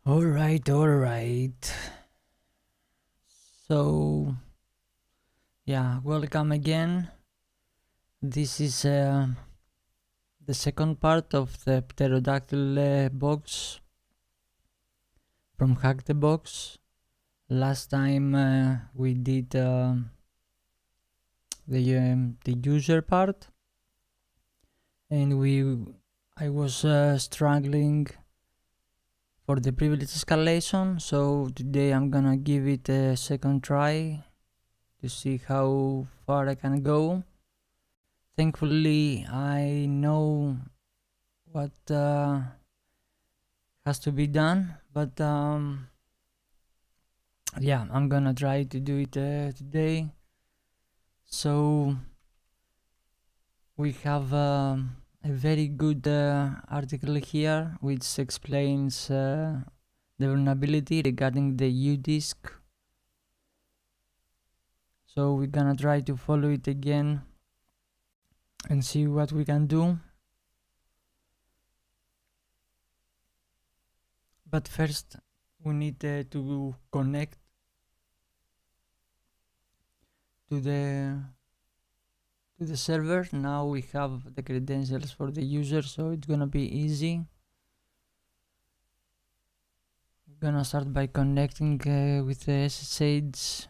All right. So, yeah, welcome again. This is the second part of the Pterodactyl box from Hack the Box. Last time we did the user part, and I was struggling for the privilege escalation. So today I'm gonna give it a second try to see how far I can go. Thankfully, I know what has to be done, but yeah, I'm gonna try to do it today. So we have a very good article here which explains the vulnerability regarding the U-disk. So we're gonna try to follow it again and see what we can do. But first we need to connect to the server. Now we have the credentials for the user, so it's gonna be easy. We're gonna start by connecting with the SSH.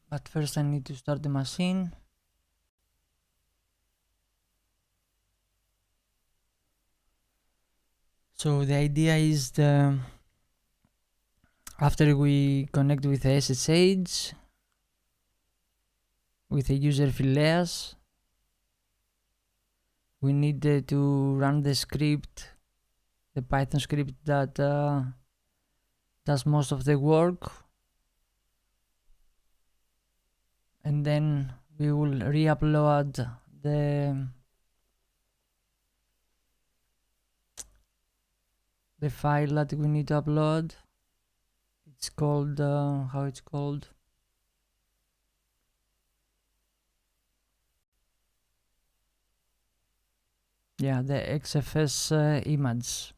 But first I need to start the machine. So the idea is after we connect with the SSH, with the user Phileas, we need to run the script, the Python script that does most of the work, and then we will re-upload the file that we need to upload. It's called how it's called? Yeah, the XFS image.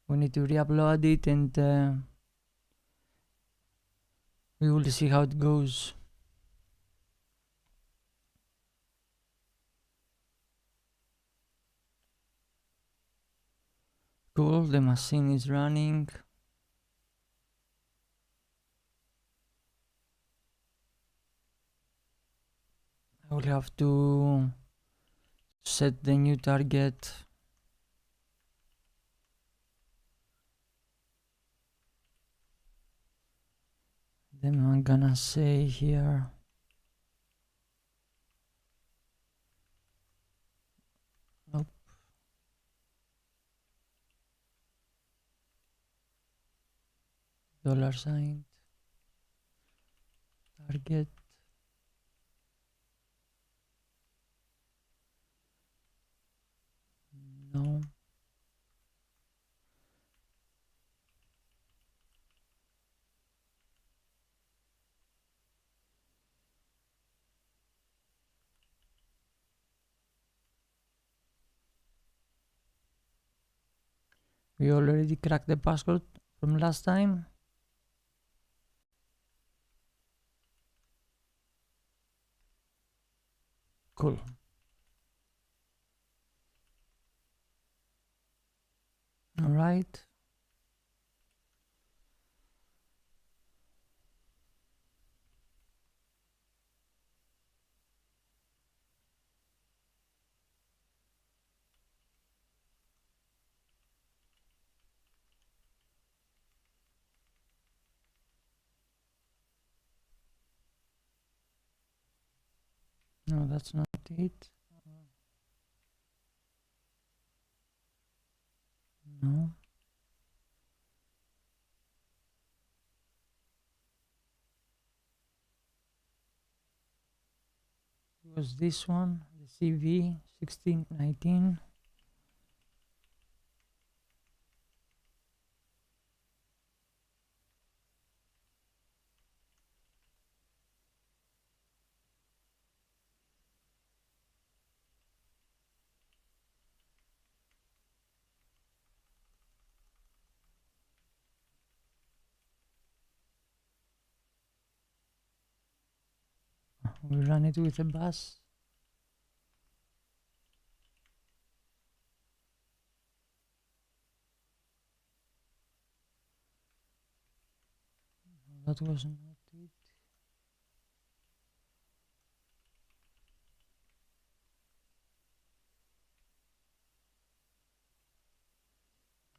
We need to re-upload it, and we will see how it goes. Cool, the machine is running. I will have to set the new target. Then I'm gonna say here nope. $sign target. No. We already cracked the password from last time. Cool. All right. No, that's not it. No. It was this one, the CV 1619. We run it with a bus. That was not it.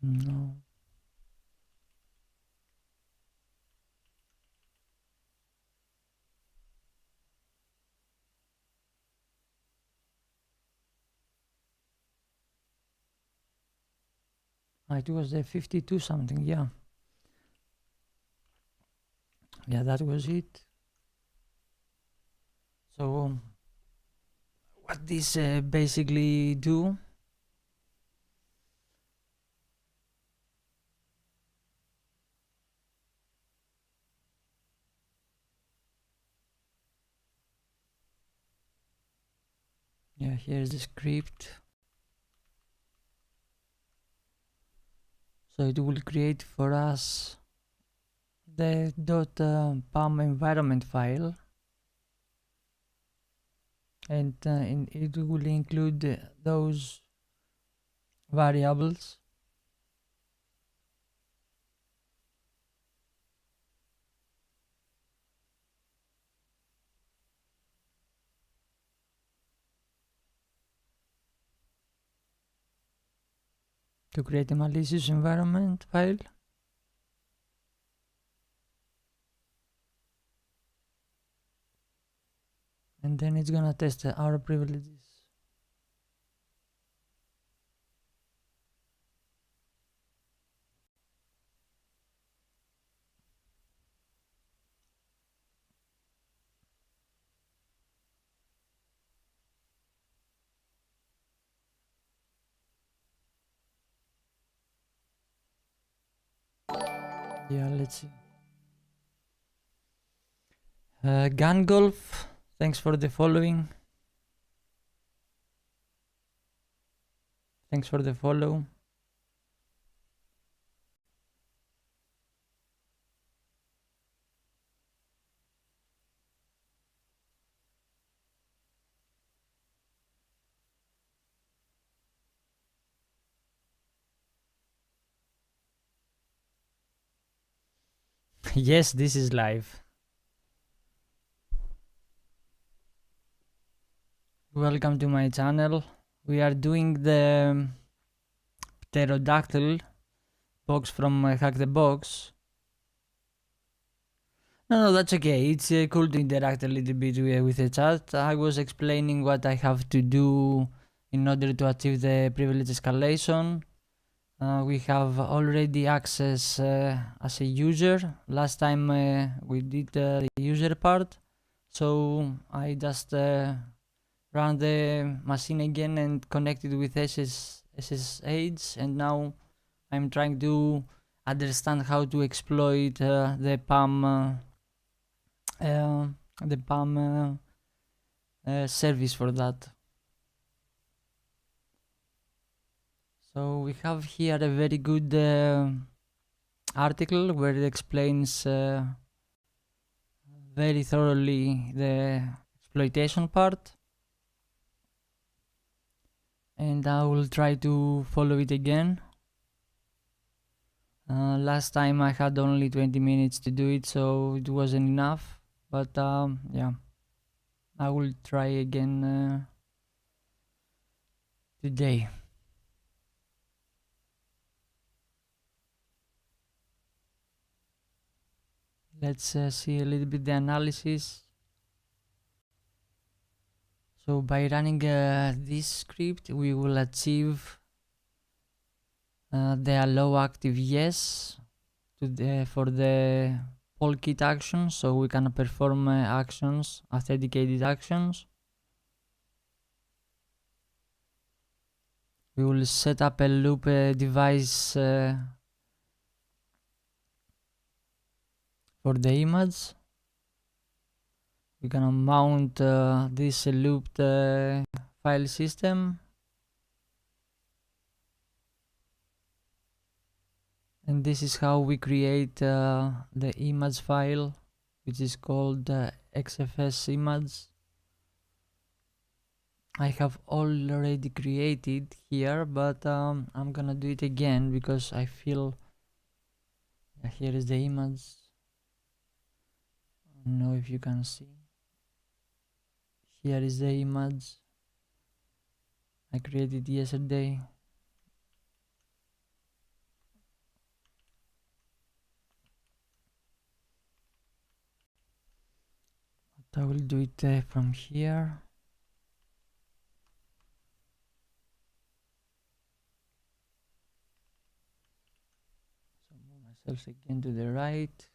No. It was the 52 something, yeah. Yeah, that was it. So what this basically do, yeah, here's the script. So it will create for us the .pam environment file, and it will include those variables. To create a malicious environment file. And then it's gonna test our privileges. Yeah, let's see. Gun Golf, thanks for the following. Thanks for the follow. Yes, this is live. Welcome to my channel. We are doing the Pterodactyl box from Hack the Box. No, that's okay. It's cool to interact a little bit with the chat. I was explaining what I have to do in order to achieve the privilege escalation. We have already access as a user. Last time we did the user part, so I just ran the machine again and connected with SSH, and now I'm trying to understand how to exploit the PAM service for that. So we have here a very good article where it explains very thoroughly the exploitation part, and I will try to follow it again. Last time I had only 20 minutes to do it, so it wasn't enough, but yeah, I will try again today. Let's see a little bit the analysis. So by running this script, we will achieve the allow active yes to for the poll kit action, so we can perform actions, authenticated actions. We will set up a loop device for the image. We're gonna mount this looped file system, and this is how we create the image file, which is called XFS image. I have already created here, but I'm gonna do it again because I feel here is the image. I don't know if you can see. Here is the image I created yesterday. But I will do it from here. So move myself again to the right.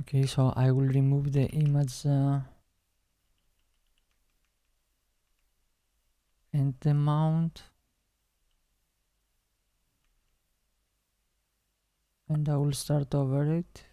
Okay, so I will remove the image and the mount, and I will start over it.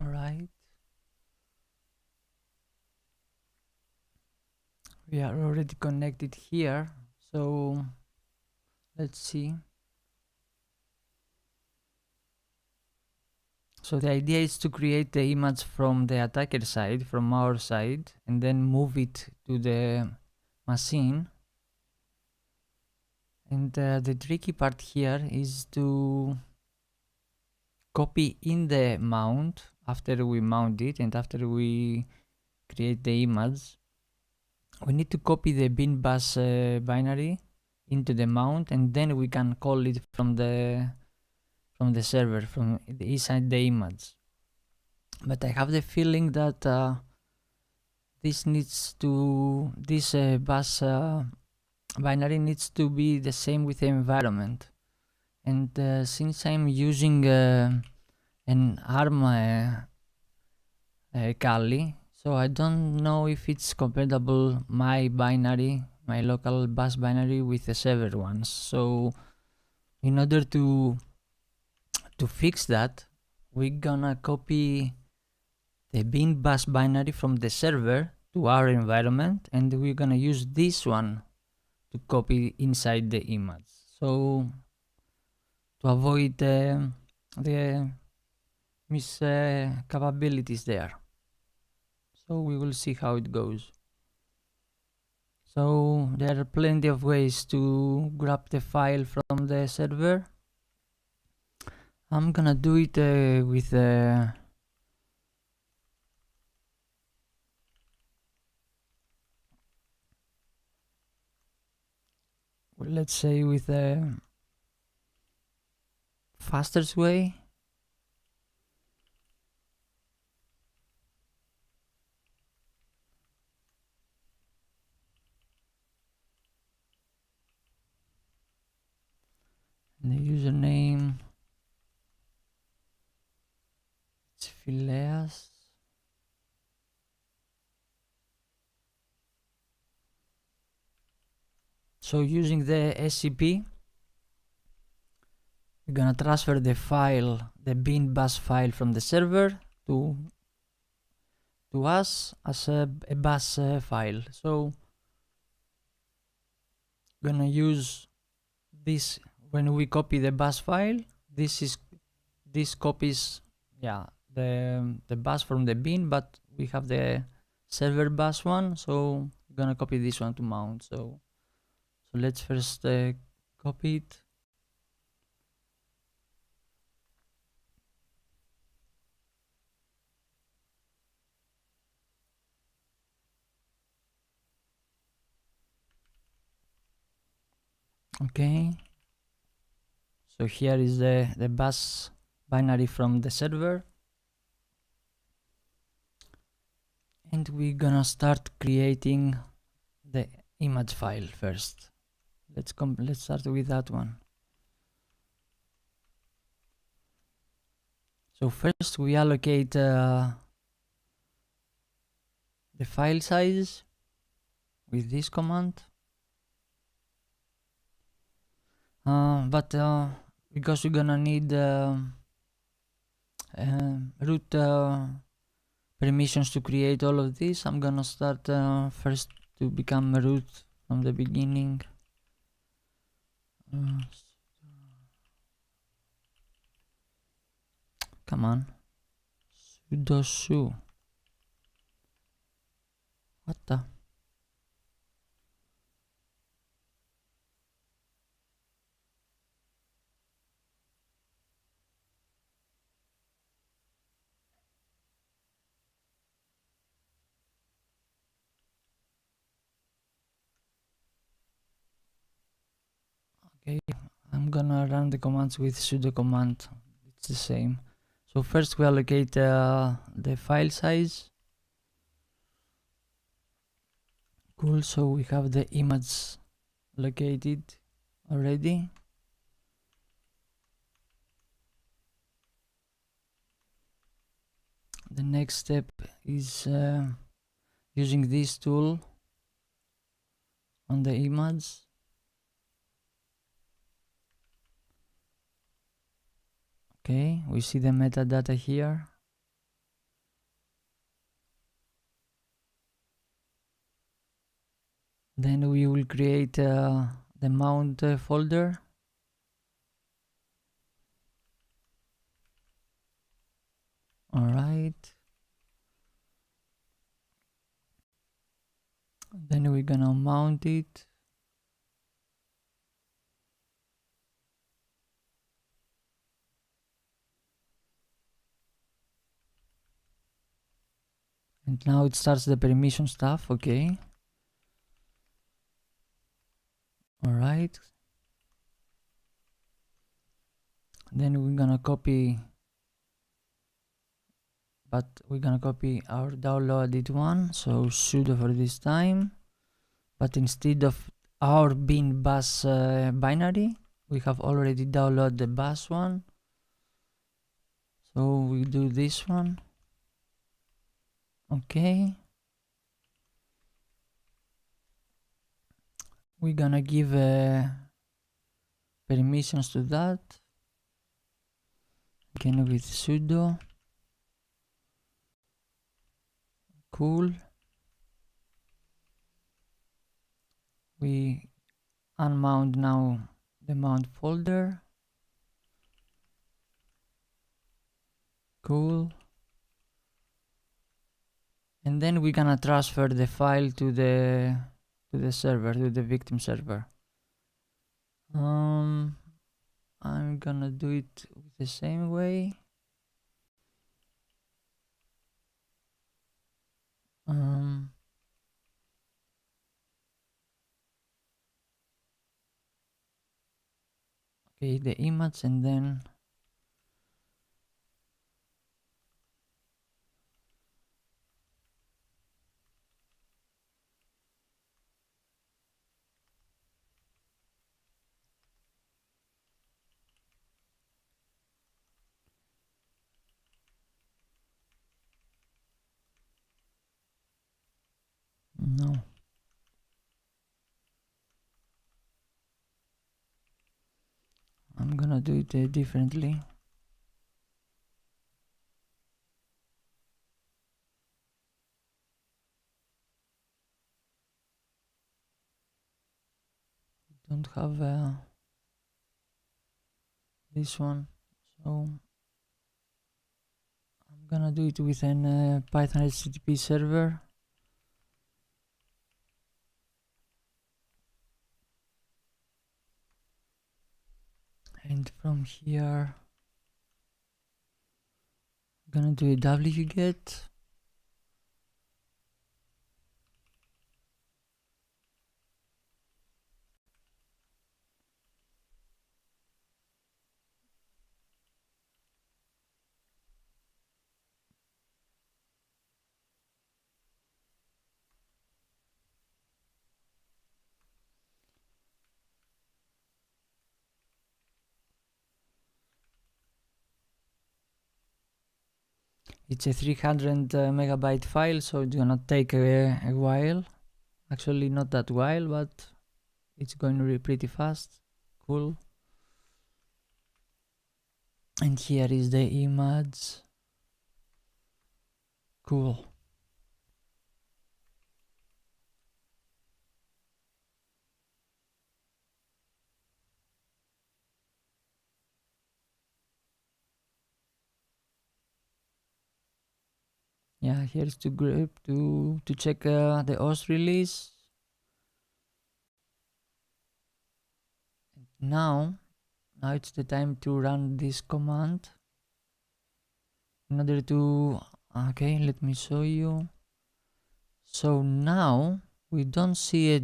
All right. We are already connected here, so let's see. So the idea is to create the image from the attacker side, from our side, and then move it to the machine. And the tricky part here is to copy in the mount after we mount it and after we create the image. We need to copy the bin bus binary into the mount, and then we can call it from the server, from inside the image. But I have the feeling that this bus binary needs to be the same with the environment. And since I'm using an ARM Kali, so I don't know if it's compatible my local bus binary with the server ones. So in order to fix that, we're gonna copy the bin bus binary from the server to our environment, and we're gonna use this one to copy inside the image. So to avoid the capabilities there. So we will see how it goes. So there are plenty of ways to grab the file from the server. I'm gonna do it with let's say with the fastest way. And the username, it's Phileas. So using the SCP, we're gonna transfer the file, the bin bus file from the server to us as a bus file. So gonna use this when we copy the bus file. This copies, yeah, the bus from the bin, but we have the server bus one, so we're gonna copy this one to mount. So let's first copy it. Okay, so here is the bus binary from the server, and we're gonna start creating the image file first. Let's start with that one. So first we allocate the the file size with this command. But because we're gonna need root permissions to create all of this, I'm gonna start first to become root from the beginning. Come on, sudo su. What the? Okay, I'm gonna run the commands with sudo command. It's the same. So first we allocate the file size. Cool, so we have the image located already. The next step is using this tool on the image. Okay, we see the metadata here. Then we will create the mount folder. All right. Then we're gonna mount it. And now it starts the permission stuff. Okay. All right. Then we're gonna copy, but we're gonna copy our downloaded one. So sudo for this time, but instead of our bin bus binary, we have already downloaded the bus one. So we do this one. Okay. We're gonna give permissions to that. Again with sudo. Cool. We unmount now the mount folder. Cool. And then we're gonna transfer the file to the server, to the victim server. I'm gonna do it the same way. Okay, the image, and then no. I'm gonna do it differently. Don't have this one, so I'm gonna do it with an Python HTTP server. And from here, I'm gonna do a wget. It's a 300 megabyte file, so it's gonna take a while. Actually, not that while, but it's going to be pretty fast. Cool. And here is the image. Cool. Yeah, here's to grep to check the OS release. Now it's the time to run this command in order to, okay, let me show you. So now we don't see a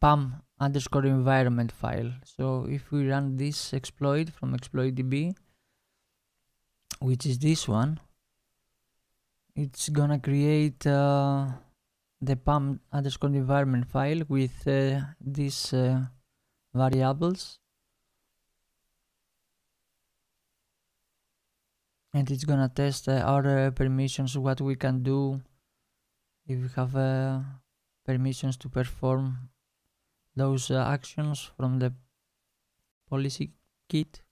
pam underscore environment file. So if we run this exploit from exploit.db, which is this one, it's gonna create the pam underscore environment file with these variables, and it's gonna test our permissions, what we can do if we have permissions to perform those actions from the policy kit.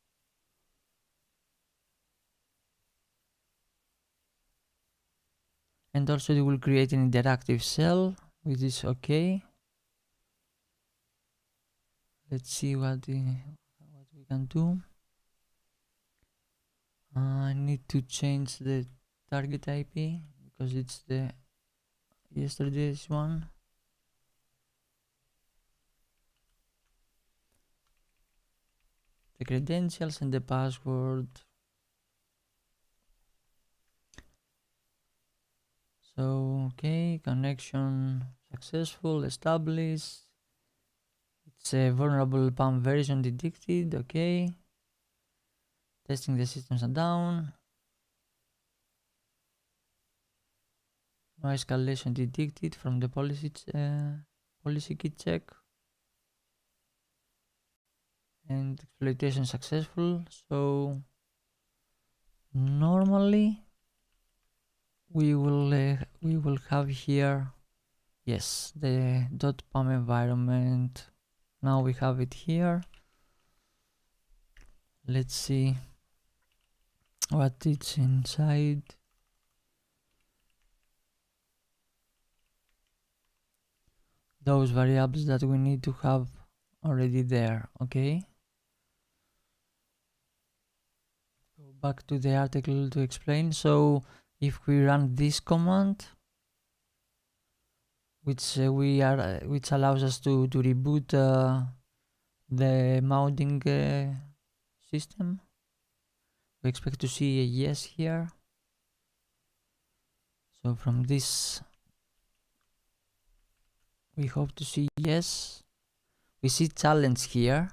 And also it will create an interactive cell, which is okay. Let's see what we can do. I need to change the target IP because it's the yesterday's one. The credentials and the password. So okay, connection successful, established. It's a vulnerable PAM version detected. Okay, testing the system shutdown. No escalation detected from the policy kit check. And exploitation successful. So normally we will have here, yes, the .pam environment. Now we have it here. Let's see what it's inside. Those variables that we need to have already there. Okay, go back to the article to explain. So if we run this command, which allows us to reboot the mounting system, we expect to see a yes here. So from this we hope to see yes. We see challenge here,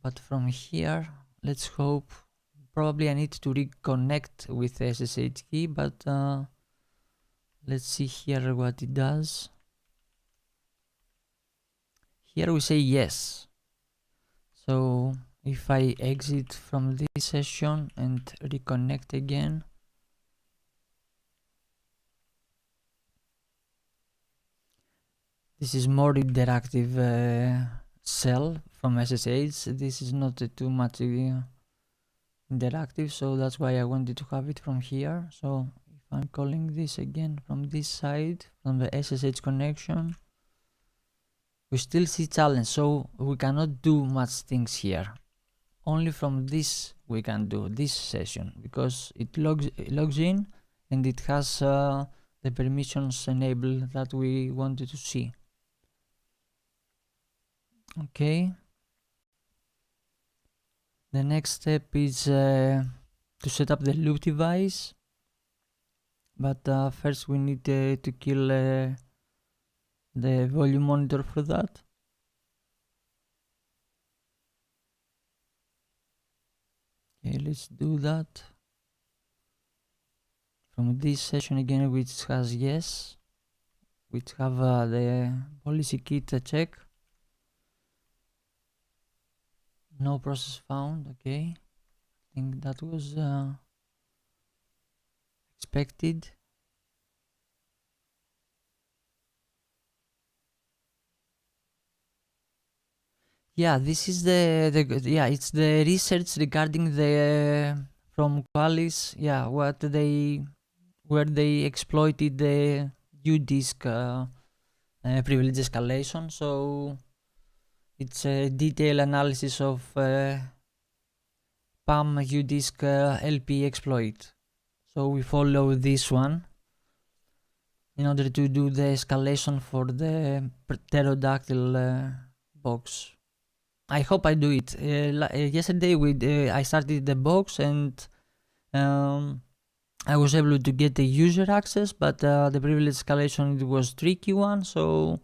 but from here let's hope. Probably I need to reconnect with the SSH key, but let's see here what it does. Here we say yes. So if I exit from this session and reconnect again, this is more interactive cell from SSH. This is not too much interactive, so that's why I wanted to have it from here. So if I'm calling this again from this side, from the SSH connection, we still see challenge, so we cannot do much things here. Only from this we can do this session, because it logs in and it has the permissions enabled that we wanted to see. Okay, the next step is to set up the loop device, but first we need to kill the volume monitor for that. Okay, let's do that from this session again, which has yes, which have the policy kit check. No process found. Okay, I think that was expected. Yeah, this is it's the research regarding the from Qualys. Yeah, where they exploited the UDisk privilege escalation. So it's a detailed analysis of PAM UDisk LP exploit. So we follow this one in order to do the escalation for the Pterodactyl box. I hope I do it. Yesterday I started the box and I was able to get the user access, but the privilege escalation, it was tricky one. So,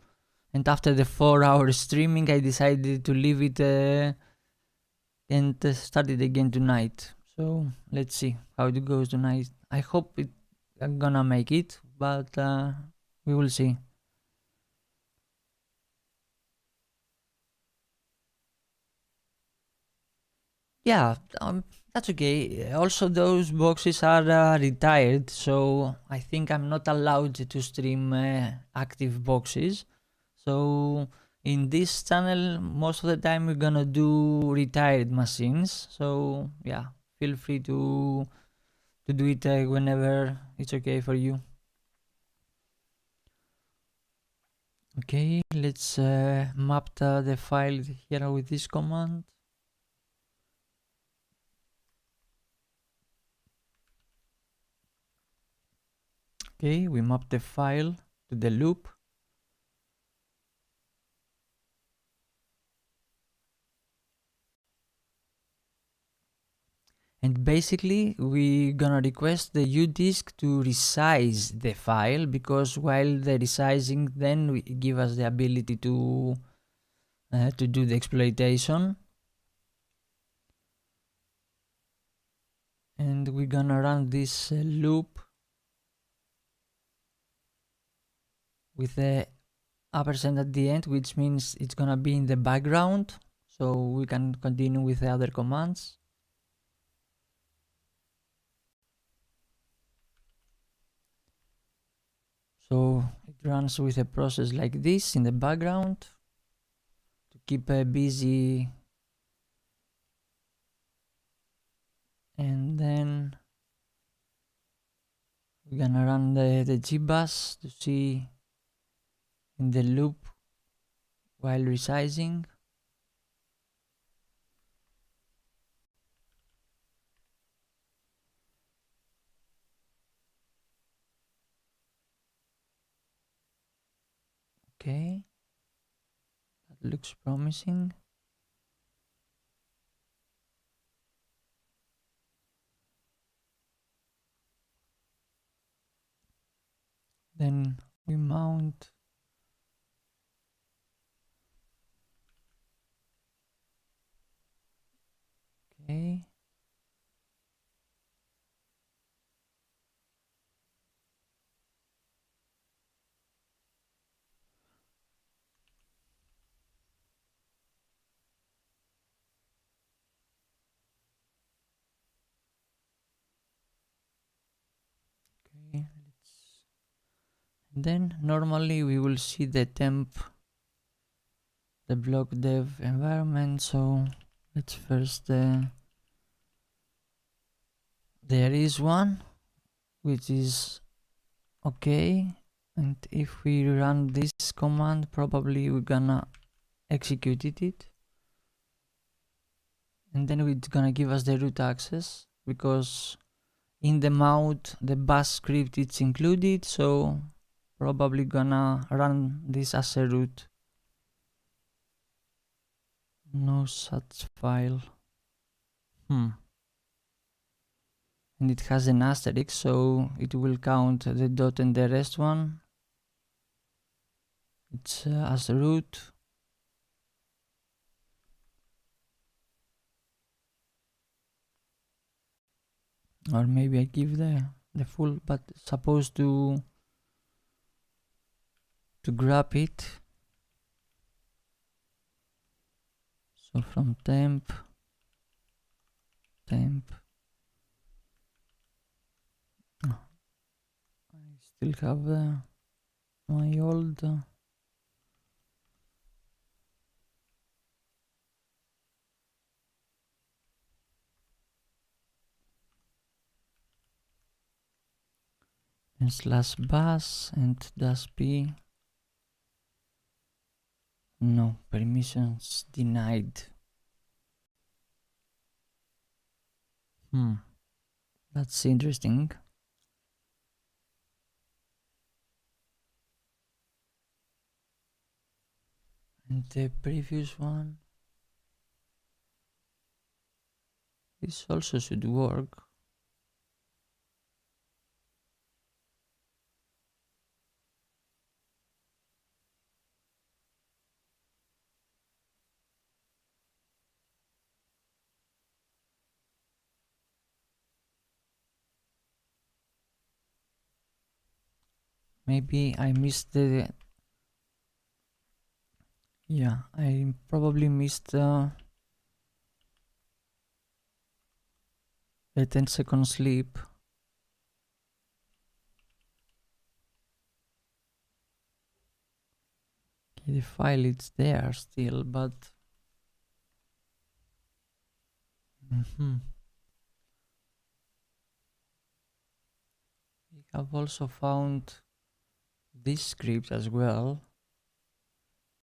and after the 4 hour streaming, I decided to leave it and start it again tonight. So let's see how it goes tonight. I hope I'm gonna make it, but we will see. Yeah, that's okay. Also, those boxes are retired, so I think I'm not allowed to stream active boxes. So in this channel, most of the time we're gonna do retired machines. So yeah, feel free to do it whenever it's okay for you. Okay, let's map the file here with this command. Okay, we map the file to the loop. And basically, we're gonna request the UDisk to resize the file, because while the resizing then we give us the ability to do the exploitation. And we're gonna run this loop with the ampersand at the end, which means it's gonna be in the background, so we can continue with the other commands. So it runs with a process like this in the background to keep busy, and then we're gonna run the gbus to see in the loop while resizing. Okay, that looks promising. Then we mount okay. Okay, then normally we will see the temp, the block dev environment. So let's first there is one which is okay, and if we run this command, probably we're gonna execute it, and then it's gonna give us the root access, because in the mount the bash script it's included, so probably gonna run this as a root. No such file. And it has an asterisk, so it will count the dot and the rest one. It's as root. Or maybe I give the full, but supposed to grab it. So from temp. still have my old and slash bus and dash p. No, permissions denied. That's interesting. And the previous one, this also should work. Maybe I missed the... Yeah, I probably missed the 10-second sleep. Okay, the file is there still, but... We have also found this script as well,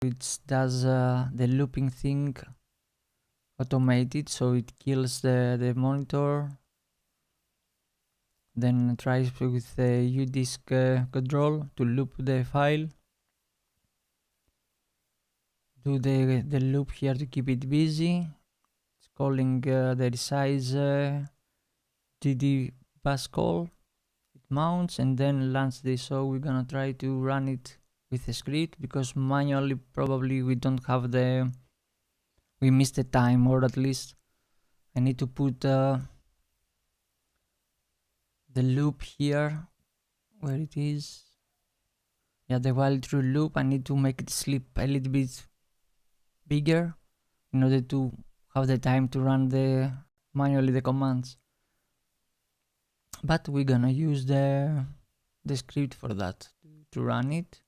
which does the looping thing automated, so it kills the monitor, then tries with the udisk control to loop the file, do the loop here to keep it busy. It's calling the resize gd bus call. It mounts and then lands this, so we're gonna try to run it with a script, because manually probably we don't have we missed the time, or at least I need to put the loop here where it is. Yeah, the while true loop, I need to make it sleep a little bit bigger in order to have the time to run manually the commands. But we're gonna use the script for that to run it.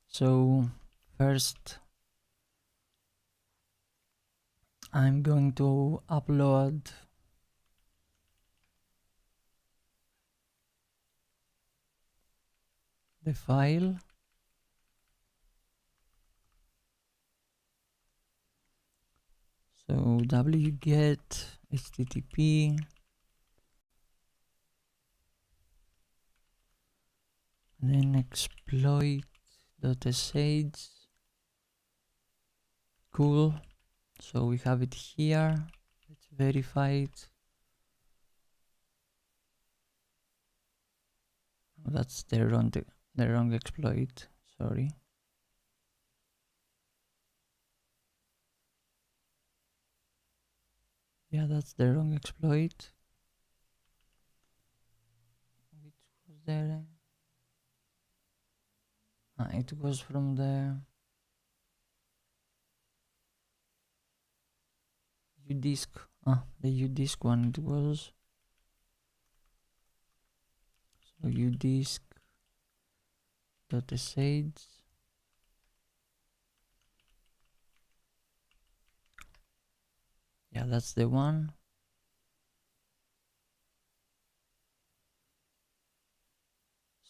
So first I'm going to upload the file. So wget http and then exploit.sh. Cool. So we have it here. Let's verify it. Oh, that's the wrong exploit. Sorry. Yeah, that's the wrong exploit. Which was there? It was from the udisk. The udisk one it was. So udisk.sh. Yeah, that's the one.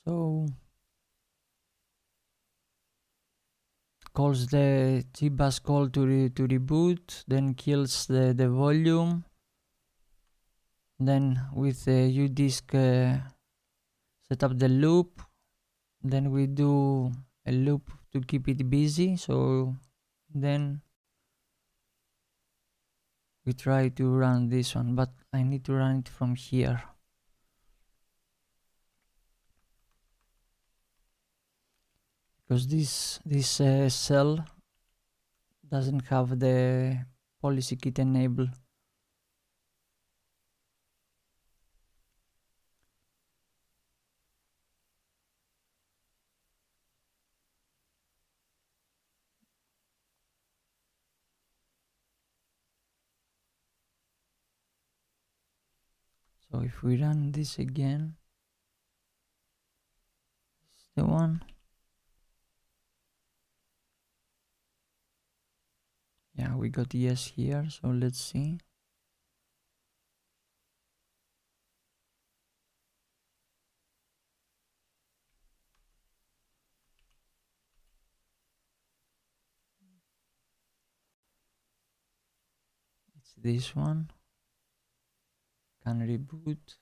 So calls the gbus call to reboot, then kills the volume. Then with the udisk set up the loop. Then we do a loop to keep it busy. So then we try to run this one, but I need to run it from here. Because this cell doesn't have the policy kit enable. So if we run this again, the one. Yeah, we got yes here, so let's see. It's this one. Can reboot.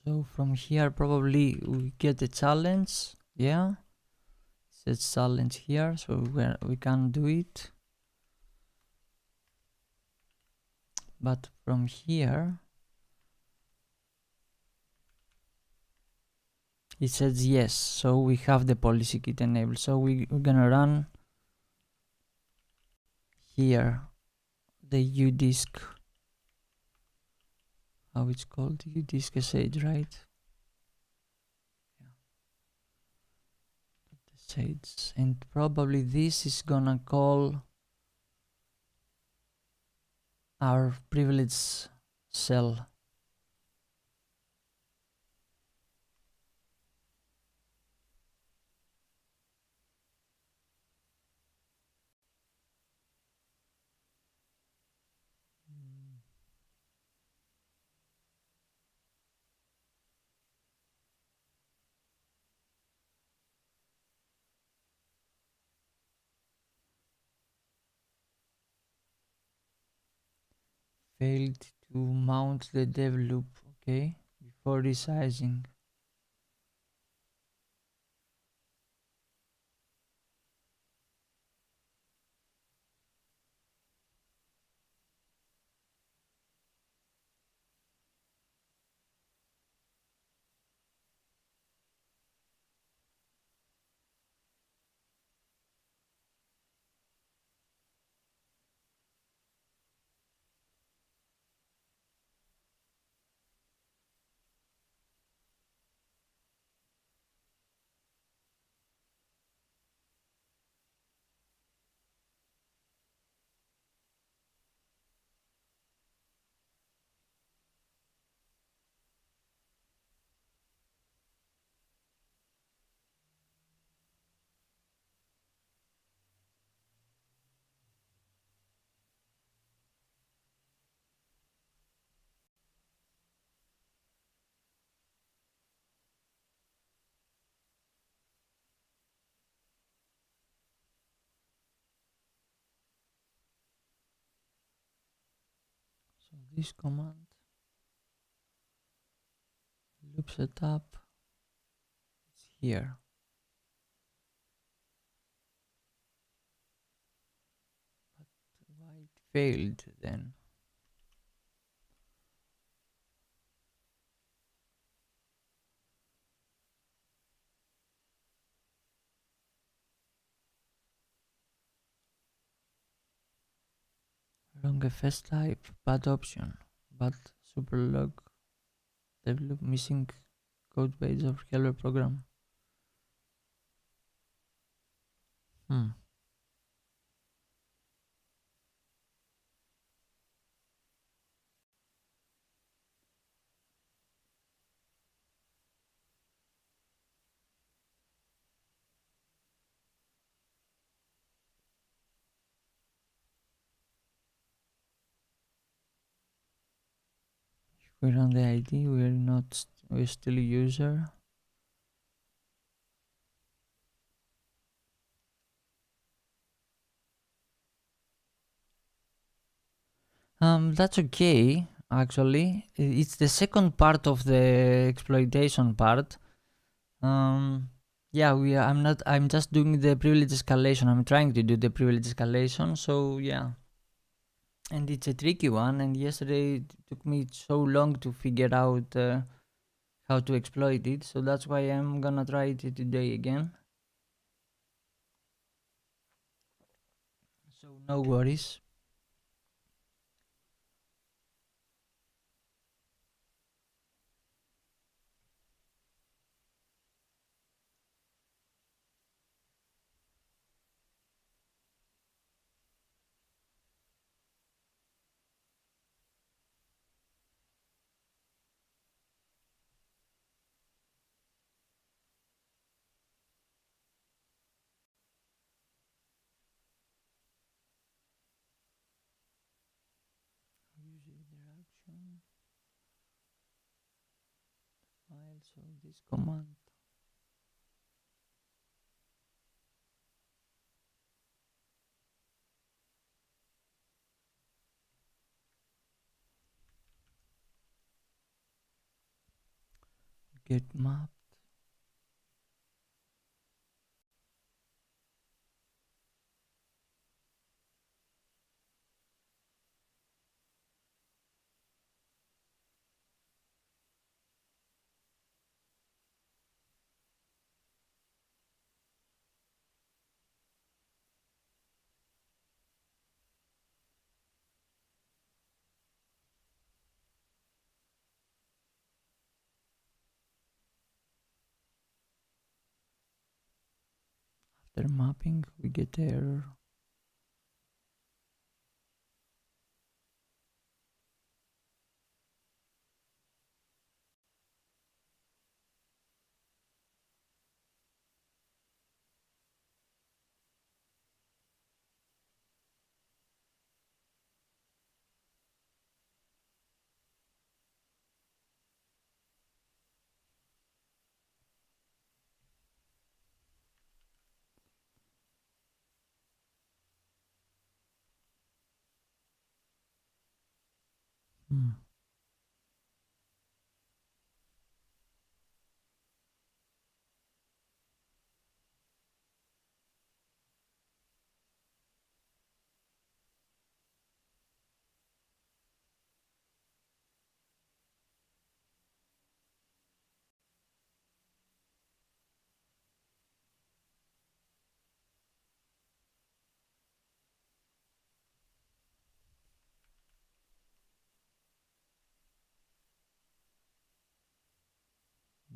So from here probably we get a challenge. Yeah, it says challenge here, so we can do it. But from here it says yes, so we have the policy kit enabled. So we're gonna run here the udisk, how it's called, udisk sh, right? Shades, and probably this is gonna call our privilege cell. Failed to mount the dev loop, okay, before resizing. So this command, loop setup, it's here. But why it failed then? Wrong FS type, bad option, bad superlog, develop missing code page of helper program. We run the ID, we're still a user. That's okay, actually. It's the second part of the exploitation part. Yeah, I'm just doing the privilege escalation. I'm trying to do the privilege escalation, so yeah. And it's a tricky one, and yesterday it took me so long to figure out how to exploit it, so that's why I'm gonna try it today again. So no worries. location file, so this command. Get map. After mapping, we get error.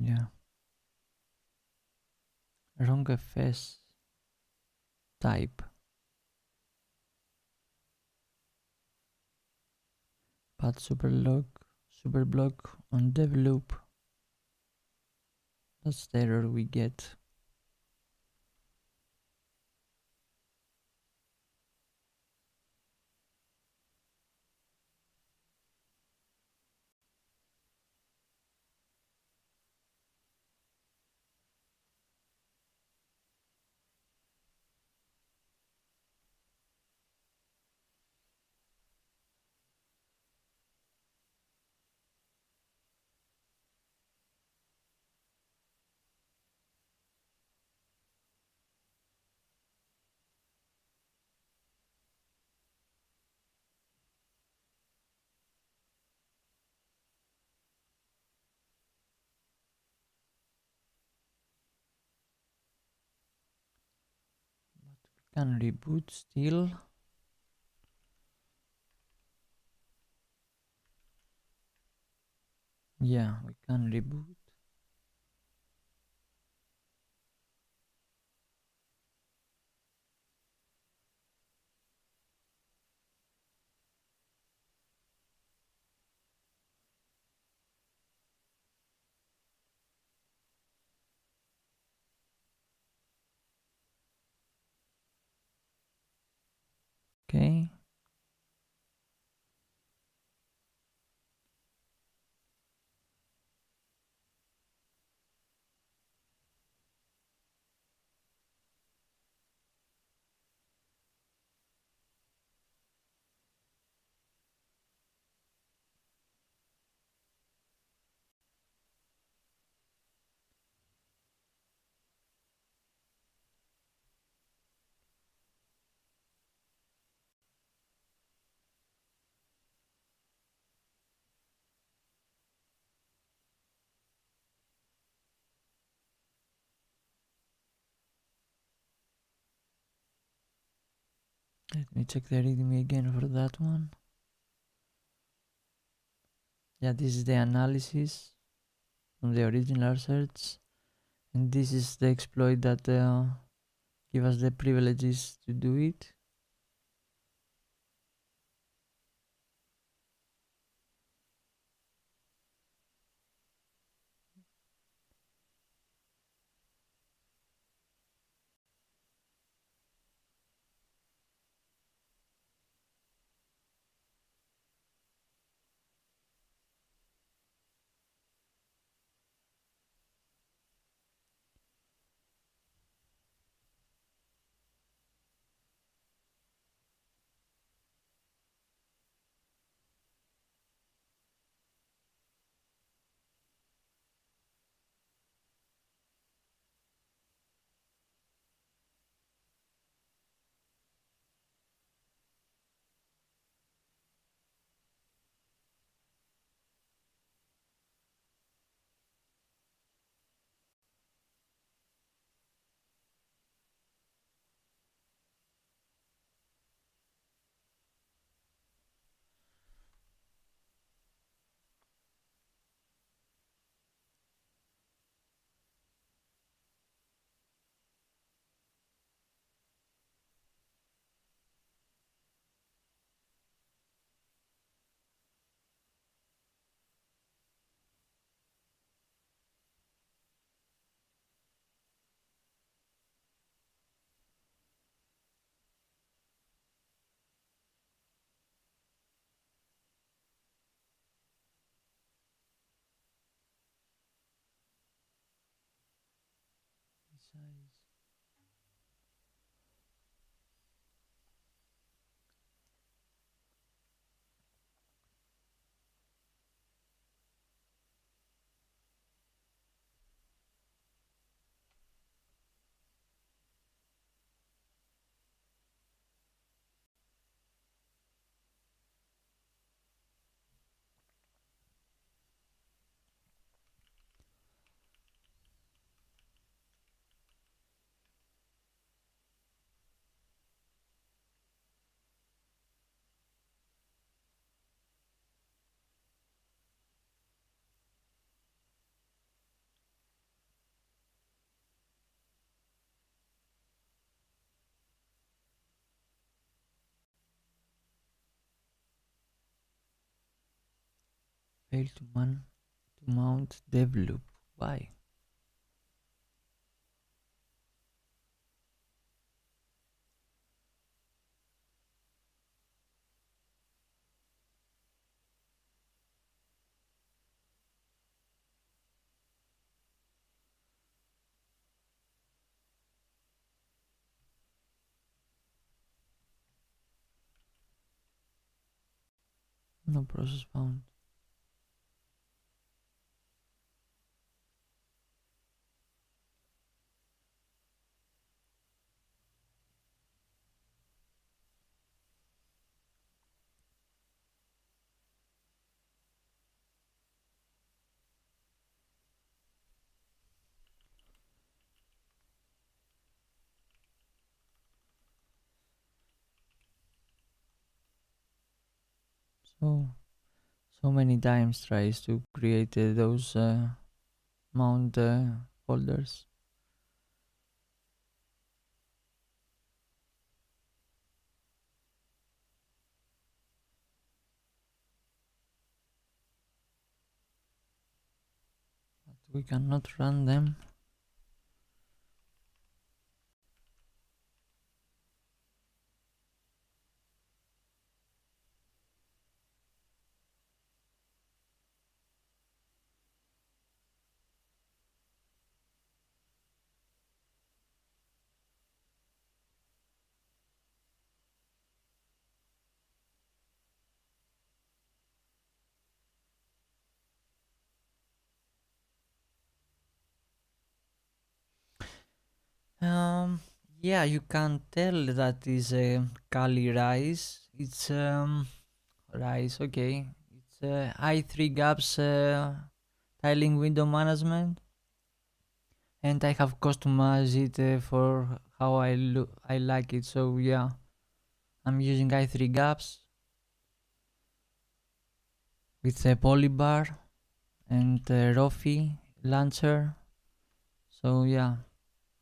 Yeah. Wrong FS type. Path superblock on dev loop. That's the error we get. Can reboot still. Yeah, we can reboot. Okay. Let me check the readme again for that one. Yeah, this is the analysis from the original search, and this is the exploit that give us the privileges to do it. resize. Fail to mount dev loop. Why? No process found. So many times tries to create those mount folders. But we cannot run them. Um, yeah, you can tell that is a Kali rice. It's rice, okay. It's I3 gaps tiling window management, and I have customized it for how I like it. So yeah, I'm using I3 gaps with a polybar and Rofi launcher. So yeah,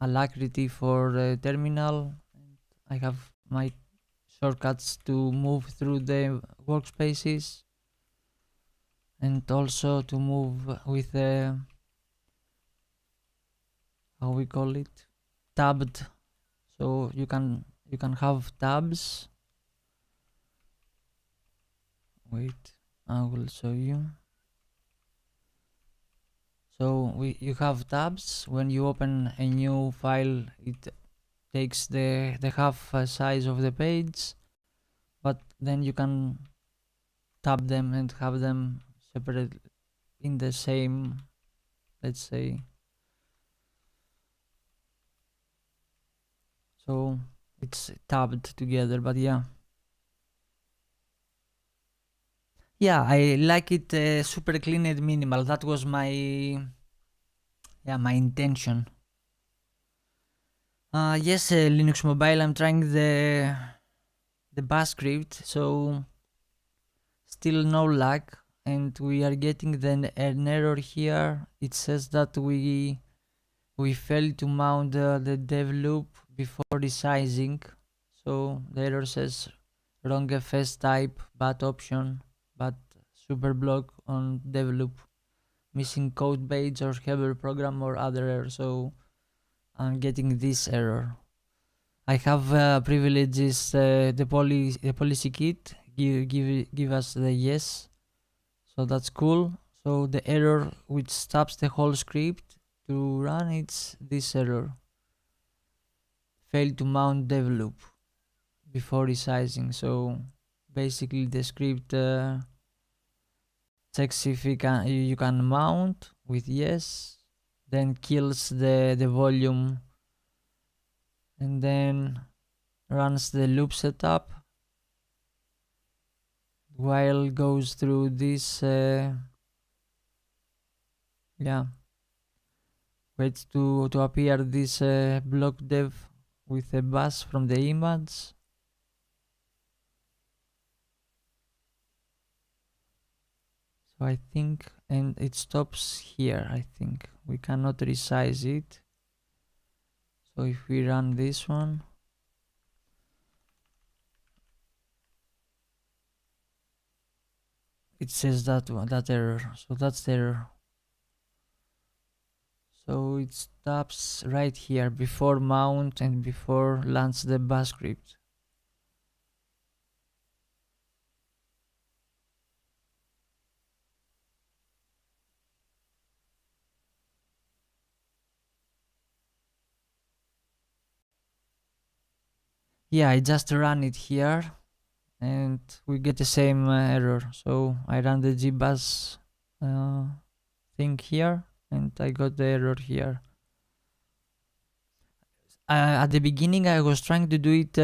alacrity for terminal. I have my shortcuts to move through the workspaces, and also to move with how we call it, tabbed. So you can have tabs. Wait, I will show you. So you have tabs. When you open a new file, it takes the half size of the page, but then you can tab them and have them separate in the same, let's say. So it's tabbed together, but yeah. Yeah, I like it super clean and minimal. That was my intention. Yes, Linux Mobile. I'm trying the bash script, so still no lag, and we are getting an error here. It says that we failed to mount the dev loop before resizing. So the error says wrong FS type, bad option, but super block on dev loop, missing code page or helper program or other error. So I'm getting this error. I have privileges the policy kit give us the yes, so that's cool. So the error which stops the whole script to run, it's this error. failed to mount dev loop before resizing. So basically the script checks if you can mount with yes, then kills the volume, and then runs the loop setup while goes through this waits to appear this block dev with a bus from the image. So I think, and it stops here. I think we cannot resize it. So if we run this one, it says that error. So that's the error. So it stops right here before mount and before launch the bash script. Yeah, I just ran it here and we get the same error. So I ran the gbus thing here and I got the error here. At the beginning I was trying to do it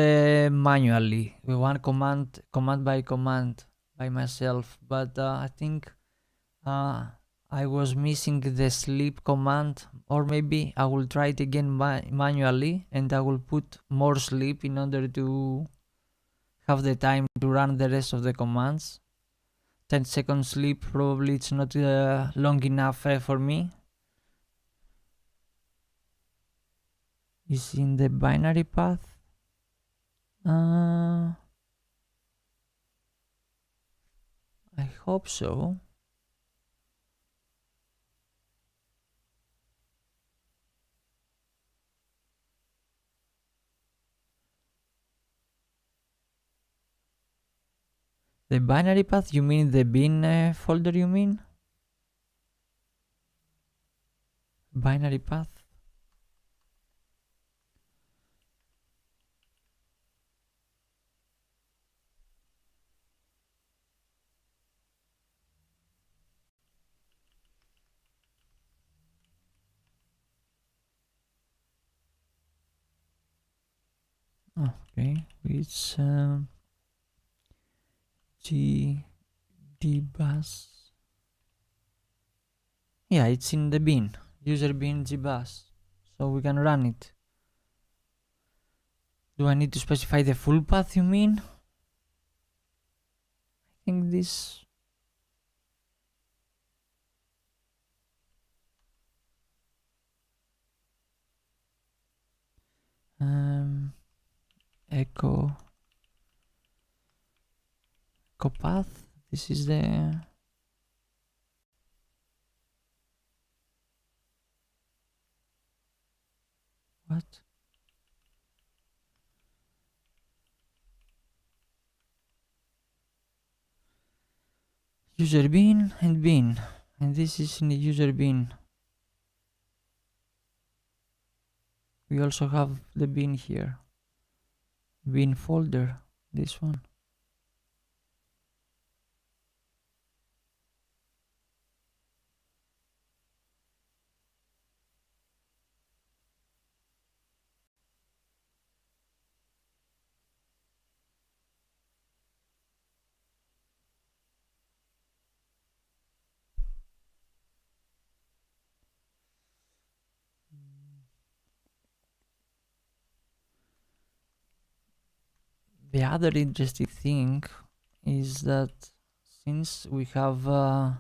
manually, with one command by command by myself, but I think I was missing the sleep command, or maybe I will try it again manually and I will put more sleep in order to have the time to run the rest of the commands. 10 seconds sleep, probably it's not long enough for me. Is in the binary path? I hope so. The binary path, you mean the bin folder, you mean? Binary path? Okay, it's gbus. Yeah, it's in the bin, user bin gbus, so we can run it. Do I need to specify the full path, you mean? I think this... echo path, this is the... what? User bin, and this is in the user bin. We also have the bin here, bin folder, this one. The other interesting thing is that since we have the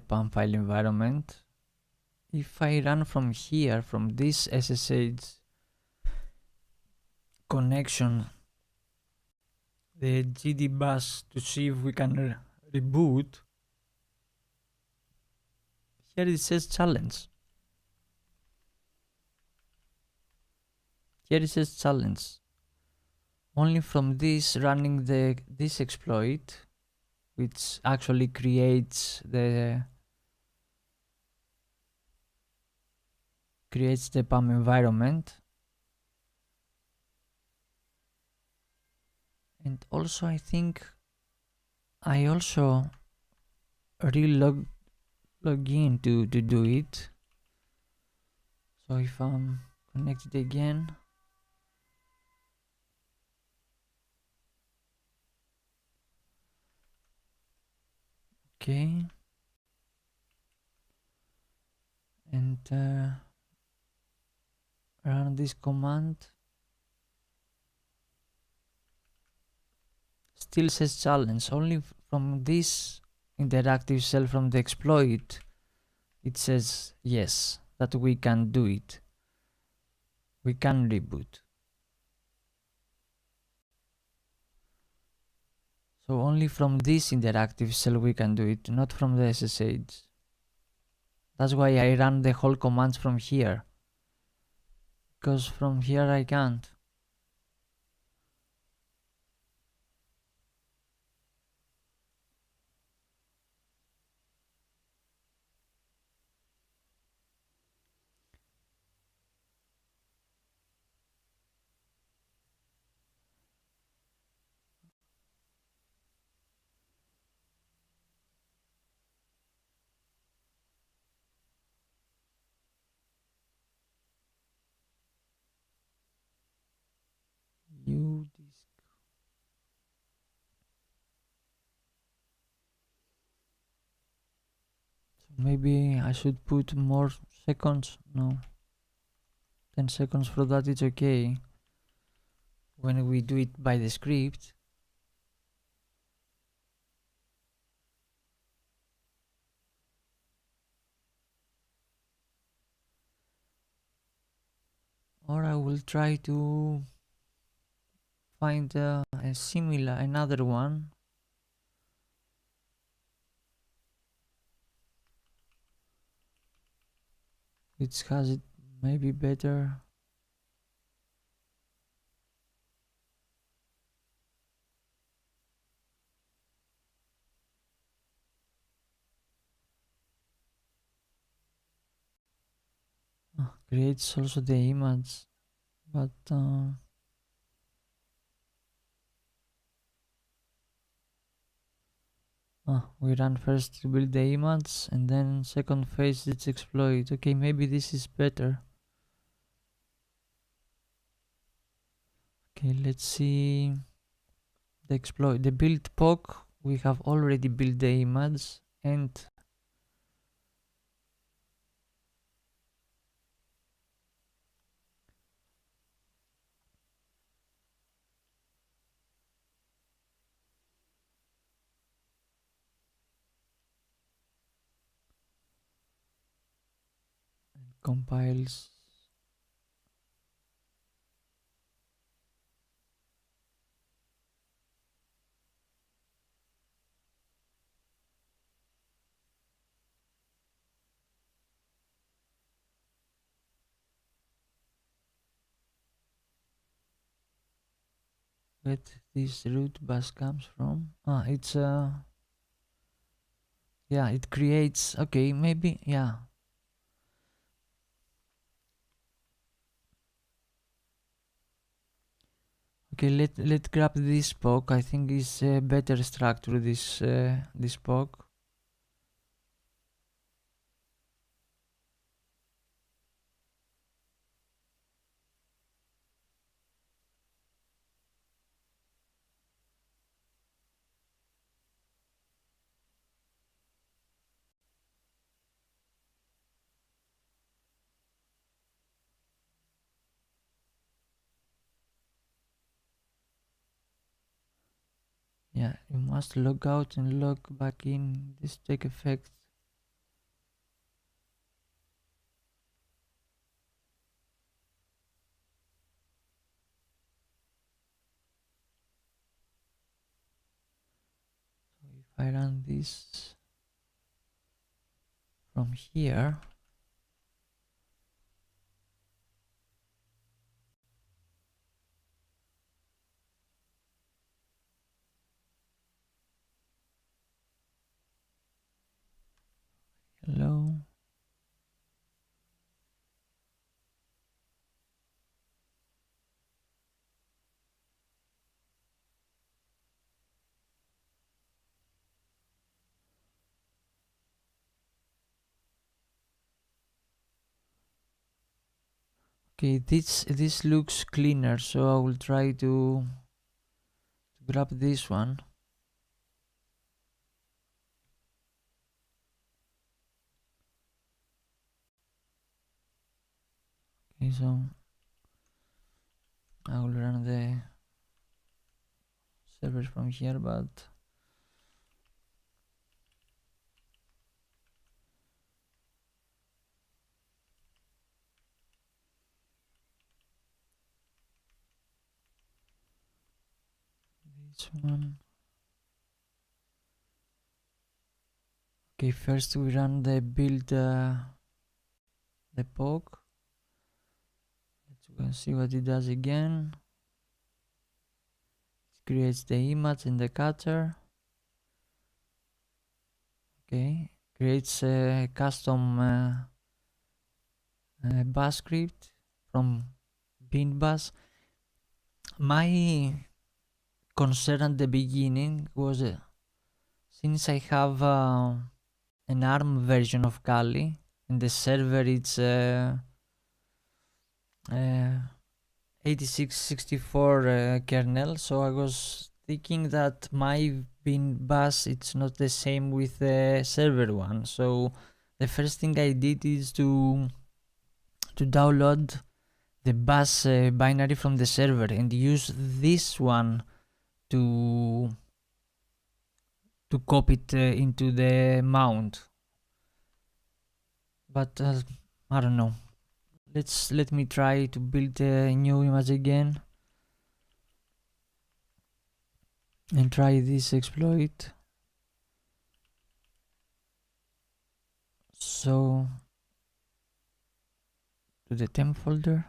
PAM file environment, if I run from here, from this SSH connection, the gdbus, to see if we can reboot, here it says challenge. Here it says challenge. Only from this running this exploit, which actually creates the creates the PAM environment. And also I think I also log in to do it. So if I'm connected again, okay, and run this command, still says challenge. Only from this interactive cell from the exploit it says yes, that we can do it, we can reboot. So only from this interactive cell we can do it, not from the SSH. That's why I run the whole commands from here, because from here I can't. You disk. So maybe I should put more seconds. No, 10 seconds for that, it's okay when we do it by the script. Or I will try to find a similar, another one. Which has it maybe better. Creates also the image, but we run first to build the image and then second phase it's exploit. Okay, maybe this is better. Okay, let's see the exploit. The build POC, we have already built the image and compiles. Where this root bus comes from? It's yeah, it creates. Okay, maybe yeah. Okay, let's grab this POC. I think is better structure this POC. Yeah, you must log out and log back in. This take effect. So if I run this from here, hello. Okay, this looks cleaner, so I will try to grab this one. Okay, so I will run the servers from here, but this one. Okay, first we run the build the poke. Let's go and see what it does again. It creates the image in the cutter. Okay, creates a custom bash script from bin bash. My concern at the beginning was since I have an ARM version of Kali and the server it's 8664 kernel, so I was thinking that my bin bash it's not the same with the server one. So the first thing I did is to download the bash binary from the server and use this one to copy it into the mount. But I don't know. Let me try to build a new image again and try this exploit. So to the temp folder.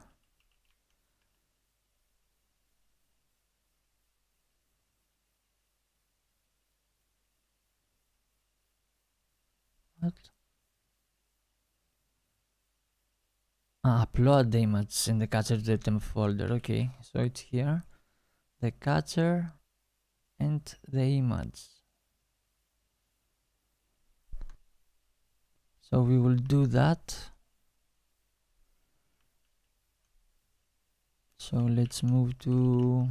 What? Upload the image in the catcher to the temp folder. Okay, so it's here, the catcher and the image. So we will do that. So let's move to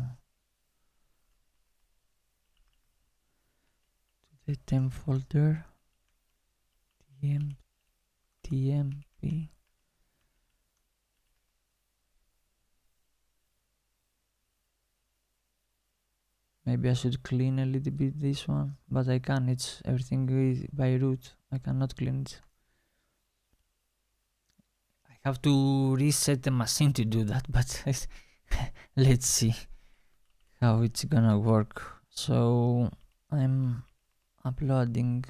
the temp folder, tmp. Maybe I should clean a little bit this one, but I can. It's everything is by root. I cannot clean it. I have to reset the machine to do that, but let's see how it's gonna work. So I'm uploading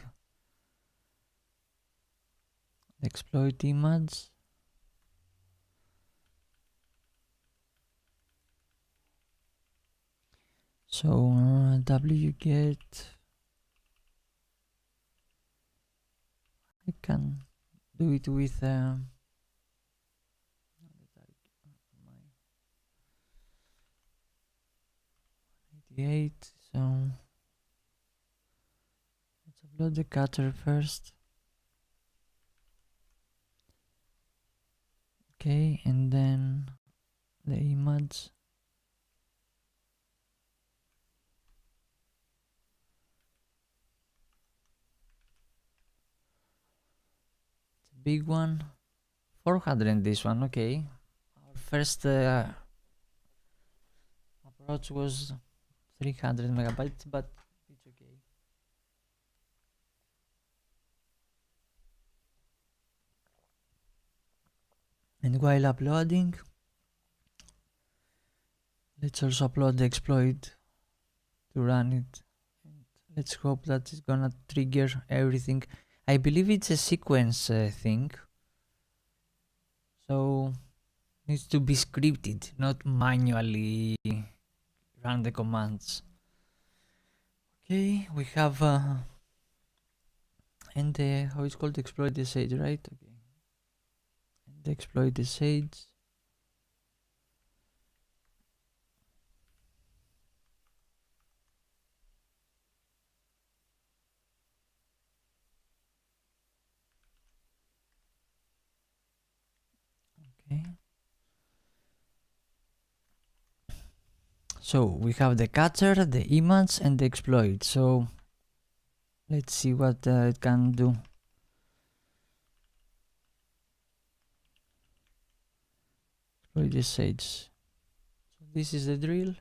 the exploit image. So wget, I can do it with 88. So let's upload the cutter first. Okay, and then the image. It's a big one. 400 this one. Okay, our first approach was 300 megabytes, but it's okay. And while uploading, let's also upload the exploit to run it. And let's hope that it's gonna trigger everything. I believe it's a sequence thing, so it needs to be scripted, not manually run the commands. Okay, we have and how it's called, exploit the sage, right? Okay, and exploit the sage. Okay, So we have the catcher, the image, and the exploit. So let's see what it can do. Exploit the sage. So this is the drill.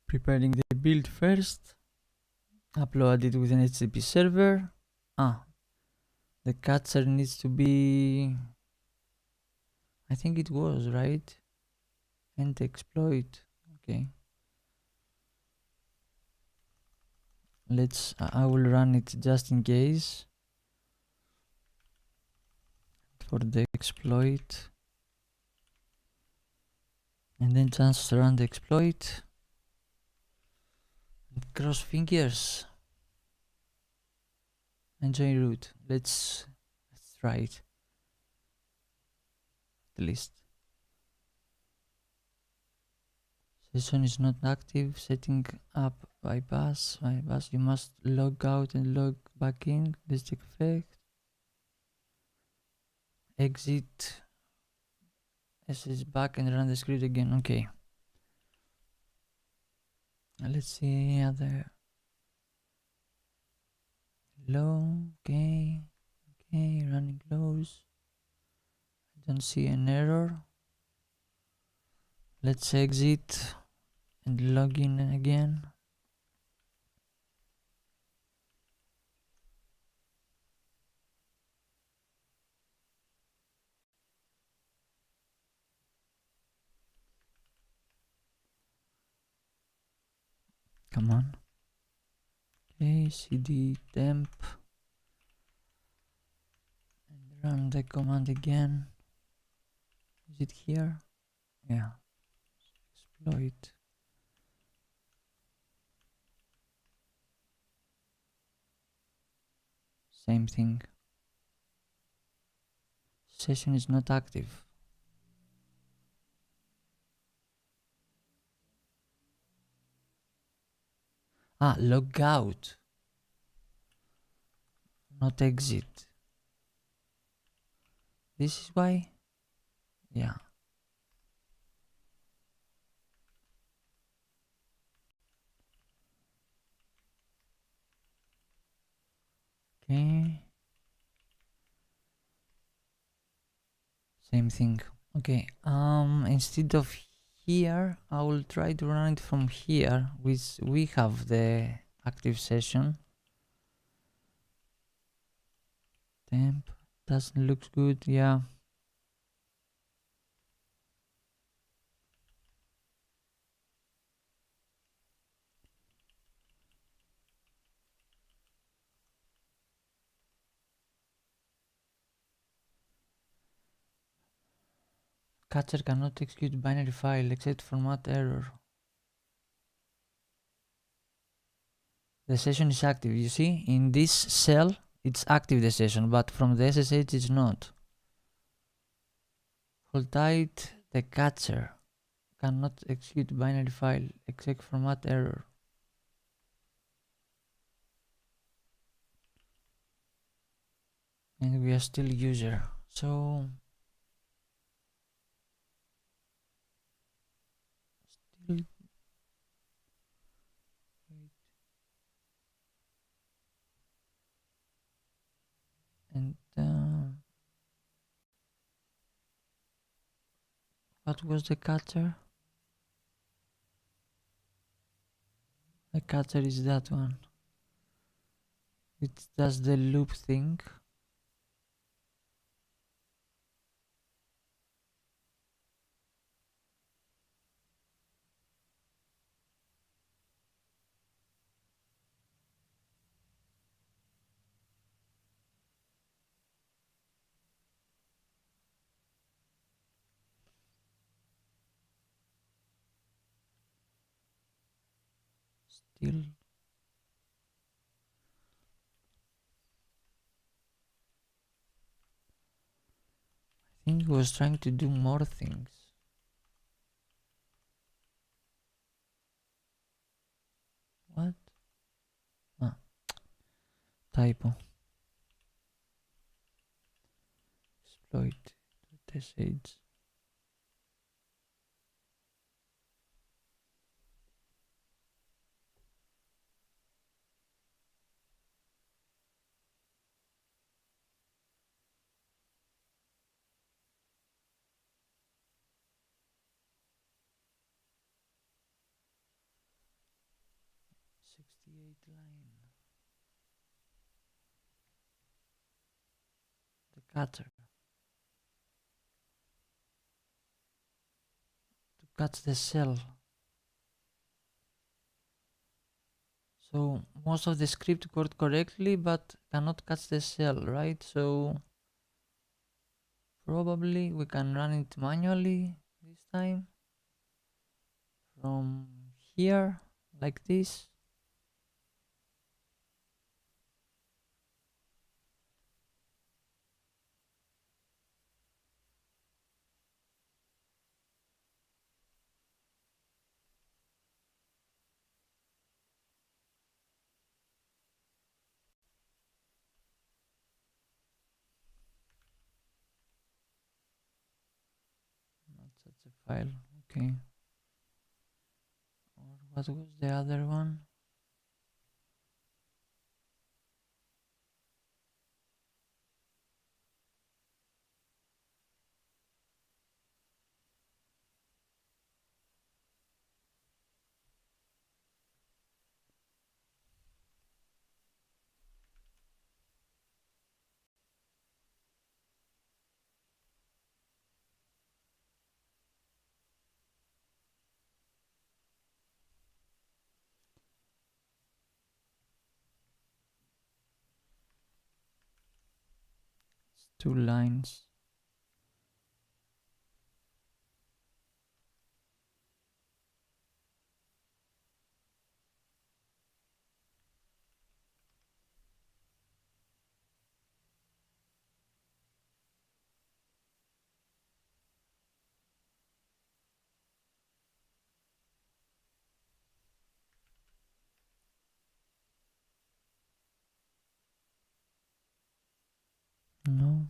Preparing the build first. Upload it with an HTTP server. The catcher needs to be, I think it was, right? And exploit. Okay. I will run it just in case. For the exploit. And then just run the exploit. And cross fingers. Enjoy root. Let's try it. At least. Session is not active. Setting up bypass. You must log out and log back in. Let's check effect. Exit. SS back and run the script again. Okay. Let's see other. Low. Okay. Okay. Running close. I don't see an error. Let's exit and log in again. Come on. Okay, cd temp and run the command again. Is it here? Yeah. Exploit. Same thing. Session is not active. Log out. Not exit. This is why? Yeah. Okay. Same thing. Okay. Instead of here, I will try to run it from here, which we have the active session. Temp doesn't look good. Yeah. Catcher cannot execute binary file except format error. The session is active. You see, in this cell, it's active the session, but from the SSH it's not. Hold tight. The catcher cannot execute binary file except format error. And we are still user. So still and what was the catcher? The catcher is that one. It does the loop thing. Still. I think he was trying to do more things. What? Typo. Exploit the shades. 68 line. The cutter. To cut the cell. So most of the script worked correctly, but cannot catch the cell, right? So probably we can run it manually this time. From here, like this. Not such a file, okay. Or what was the other one? It's 2 lines. No.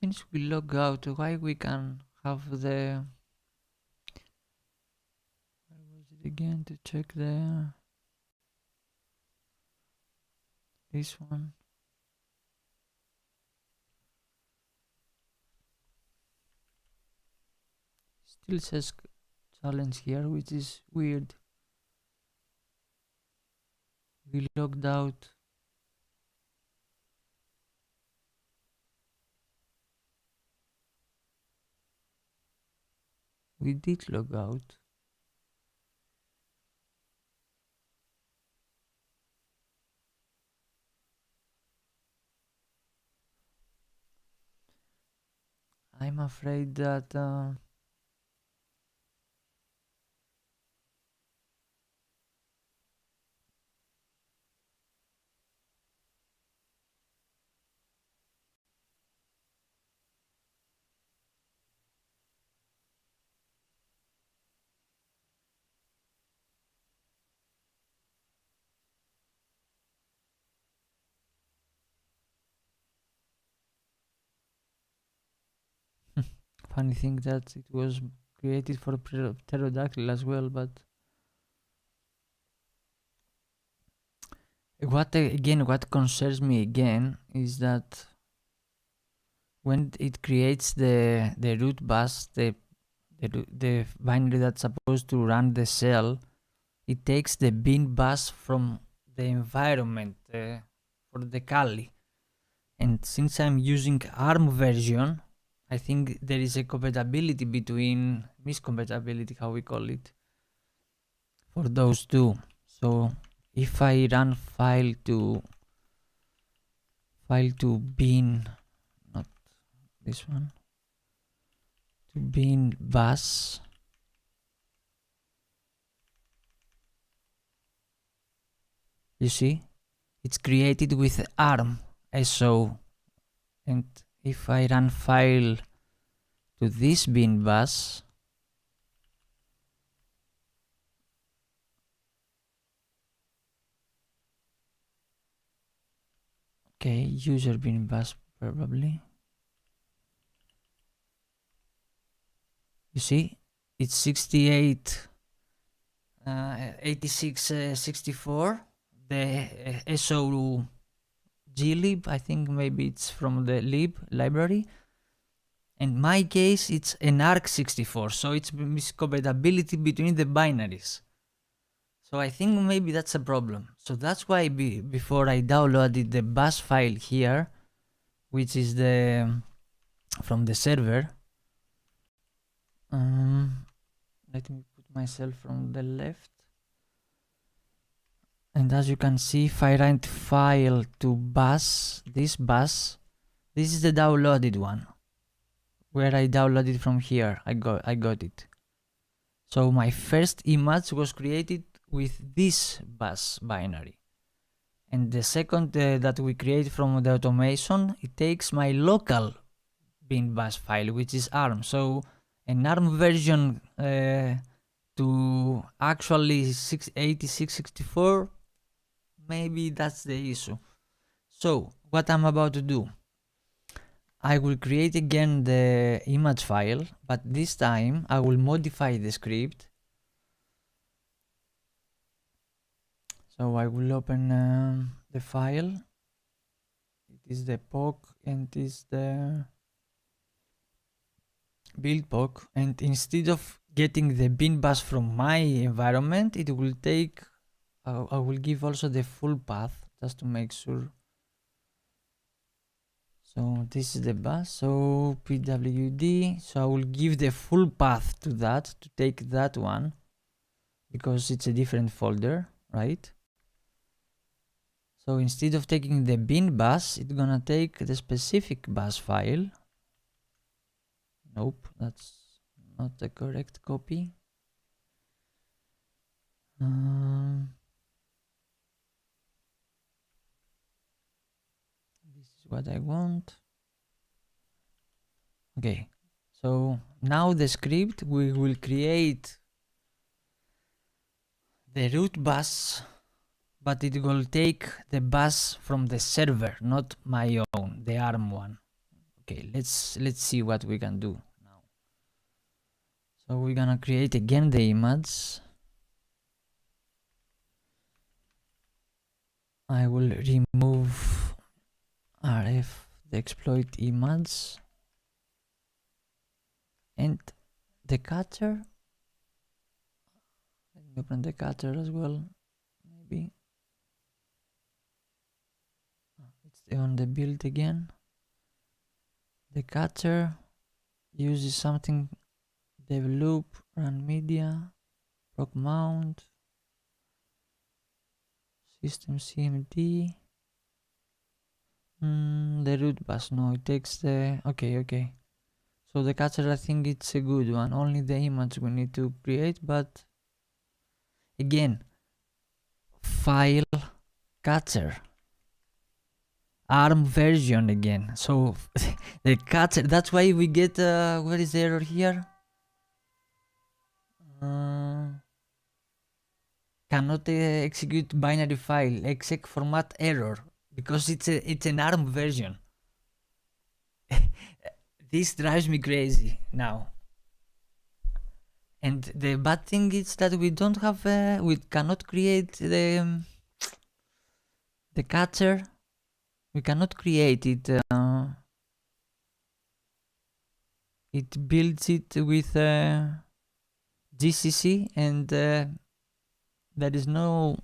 Since we log out, why we can have the... Where was it again to check the... This one. Still says challenge here, which is weird. We logged out. We did log out. I'm afraid that funny thing that it was created for Pterodactyl as well, but what concerns me again is that when it creates the root bus, the binary that's supposed to run the cell, it takes the bin bus from the environment for the Kali. And since I'm using ARM version, I think there is a miscompatibility, how we call it, for those two. So if I run file to bin, not this one, to bin bus, you see, it's created with ARM SO. And if I run file to this bin bus, okay, user bin bus probably, you see, it's 68 8664, the SO glib, I think maybe it's from the lib library. In my case, it's an ARC64, so it's miscompatibility between the binaries. So I think maybe that's a problem. So that's why before I downloaded the bus file here, which is the from the server. Let me put myself from the left. And as you can see, if I write file to bus, this is the downloaded one. Where I downloaded from here, I got it. So my first image was created with this bus binary. And the second that we create from the automation, it takes my local bin bus file, which is ARM. So an ARM version to actually 8664, maybe that's the issue. So what I'm about to do, I will create again the image file, but this time I will modify the script. So I will open the file. It is the POC and it is the build POC, and instead of getting the bin bus from my environment, it will take I will give also the full path just to make sure. So this is the bus, so pwd, so I will give the full path to that, to take that one, because it's a different folder, right? So instead of taking the bin bus, it's gonna take the specific bus file. Nope, that's not the correct copy. This is what I want. Okay, so now the script, we will create the root bus, but it will take the bus from the server, not my own, the ARM one. Okay, let's see what we can do now. So we're gonna create again the image. I will remove rf, the exploit image, and the catcher. Let me open the catcher as well, maybe. It's on the build again. The catcher uses something dev loop, run media, proc mount, system cmd. The root bus, no, it takes the okay. So the catcher, I think it's a good one. Only the image we need to create, but again, file catcher, ARM version again. So the catcher, that's why we get what is the error here? Cannot execute binary file, exec format error, because it's an ARM version. This drives me crazy now. And the bad thing is that we don't have, we cannot create the catcher. We cannot create it. It builds it with GCC, and there is no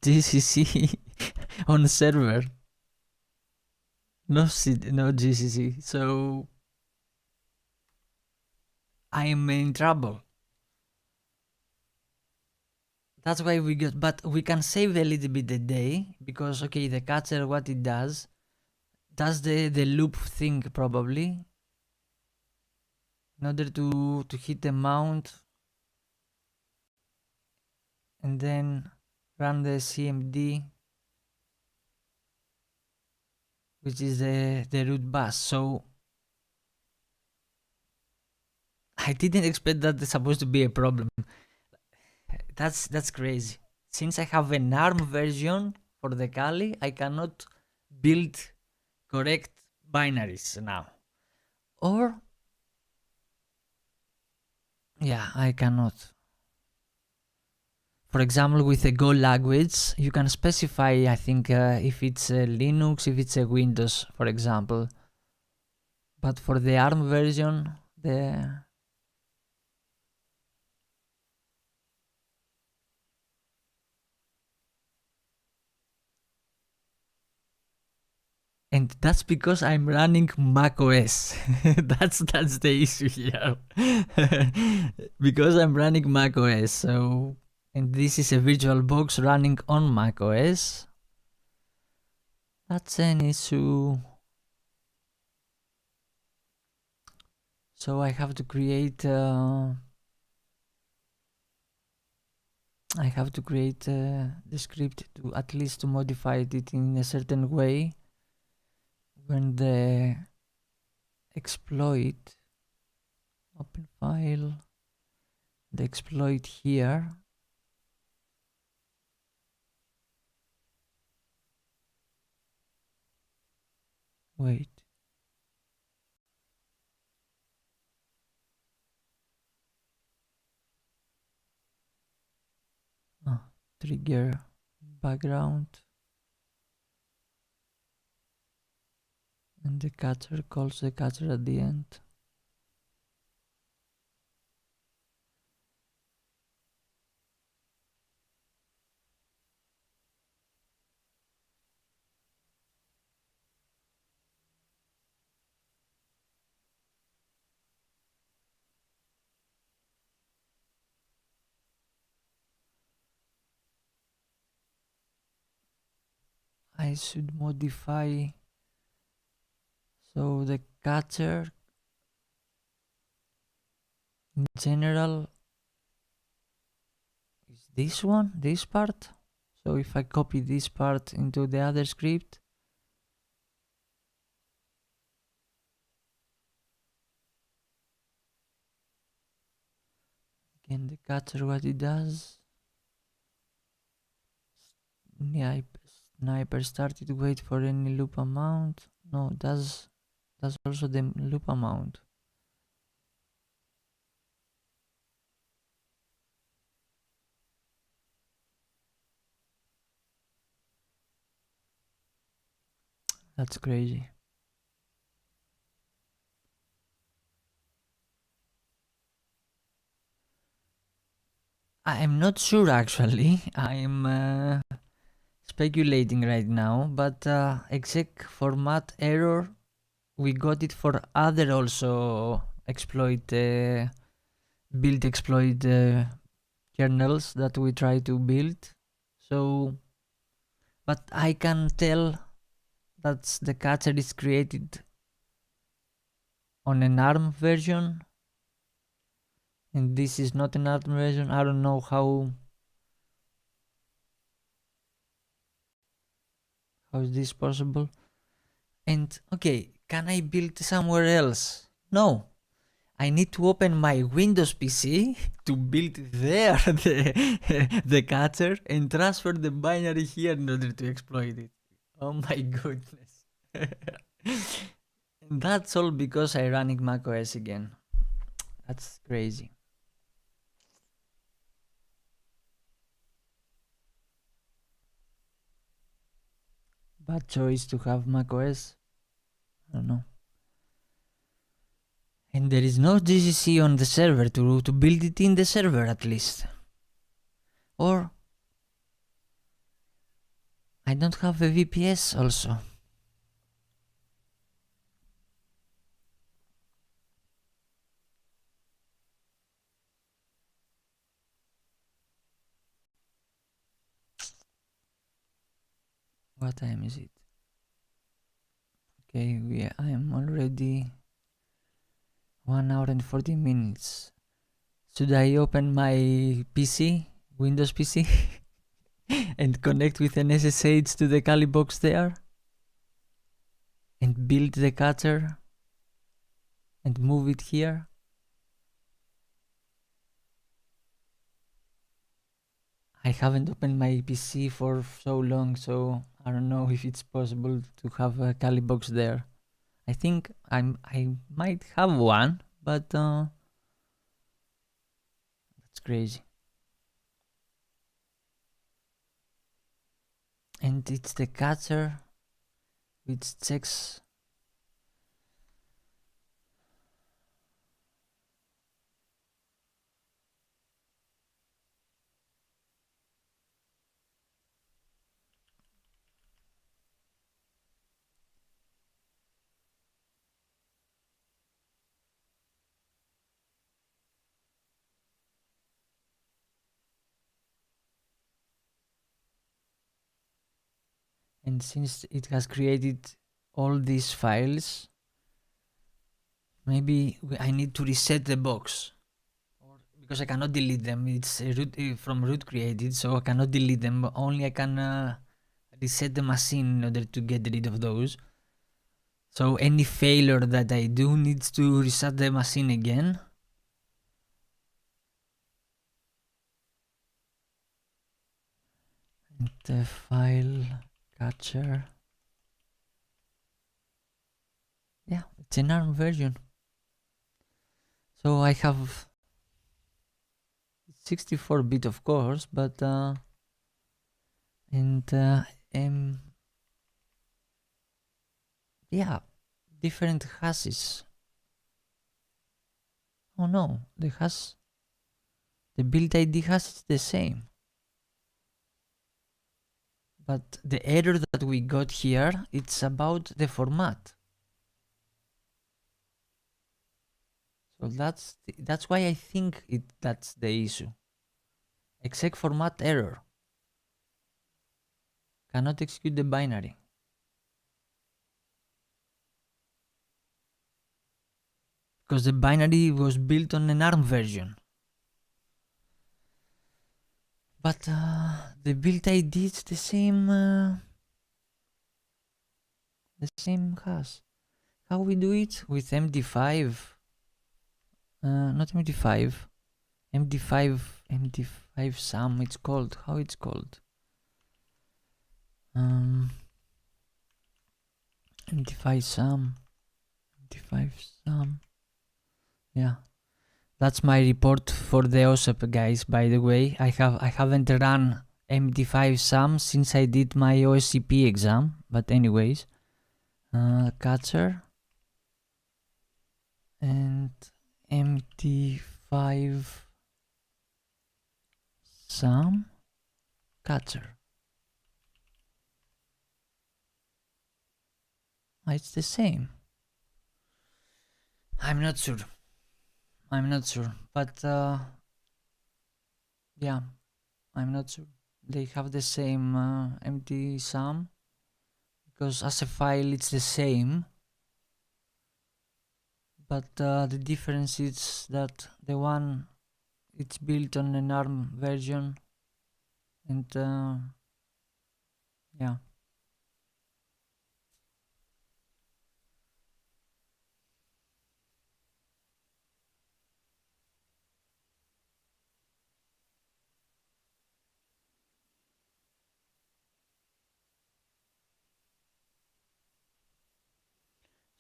GCC on the server. No GCC, so I am in trouble. That's why we got, but we can save a little bit the day, because okay, the catcher, what it does the loop thing probably, in order to hit the mount and then run the cmd, which is the root bus. So I didn't expect that there's supposed to be a problem. That's crazy. Since I have an ARM version for the Kali, I cannot build correct binaries now. Or yeah, I cannot. for example, with the Go language, you can specify, I think, if it's a Linux, if it's a Windows, for example. But for the ARM version, and that's because I'm running macOS. that's the issue here. Because I'm running macOS, so, and this is a virtual box running on macOS. That's an issue. So I have to create the script to at least to modify it in a certain way when the exploit open file, the exploit here, wait, trigger background, and the catcher calls the catcher at the end. I should modify, so the catcher in general is this part. So if I copy this part into the other script, again the catcher, what it does, sniper started to wait for any loop amount. No, does also the loop amount. That's crazy. I'm not sure actually. I'm speculating right now, but exec format error, we got it for other also exploit, build exploit kernels that we try to build. So, but I can tell that the catcher is created on an ARM version, and this is not an ARM version. I don't know how is this possible. And okay, can I build somewhere else? No, I need to open my Windows PC to build there the catcher and transfer the binary here in order to exploit it. Oh my goodness. And that's all because I'm running macOS again. That's crazy. Bad choice to have macOS. I don't know. And there is no GCC on the server to build it in the server at least. Or I don't have a VPS also. What time is it? Okay, I am already 1 hour and 40 minutes. Should I open my PC, Windows PC, and connect with an SSH to the Kali box there? And build the catcher? And move it here? I haven't opened my PC for so long, so I don't know if it's possible to have a Kali box there. I think I might have one, but that's crazy. and it's the catcher which checks. And since it has created all these files, maybe I need to reset the box, because I cannot delete them. It's from root created, so I cannot delete them. Only I can reset the machine in order to get rid of those. So any failure that I do needs to reset the machine again. And the file catcher. Yeah, it's an ARM version. So I have 64-bit, of course, but yeah, different hashes. Oh no, the build ID hash is the same. But the error that we got here, it's about the format. So that's why I think that's the issue. Exec format error. Cannot execute the binary. Because the binary was built on an ARM version. But the build ID is the same hash. How we do it? With MD5? Not MD5. MD5 sum it's called. How it's called? MD5 sum. Yeah. That's my report for the OSEP, guys. By the way, I haven't run MD5 sum since I did my OSCP exam. But anyways, catcher and MD5 sum catcher. It's the same. I'm not sure, but yeah, I'm not sure. They have the same empty sum, because as a file it's the same, but the difference is that the one it's built on an ARM version, and yeah.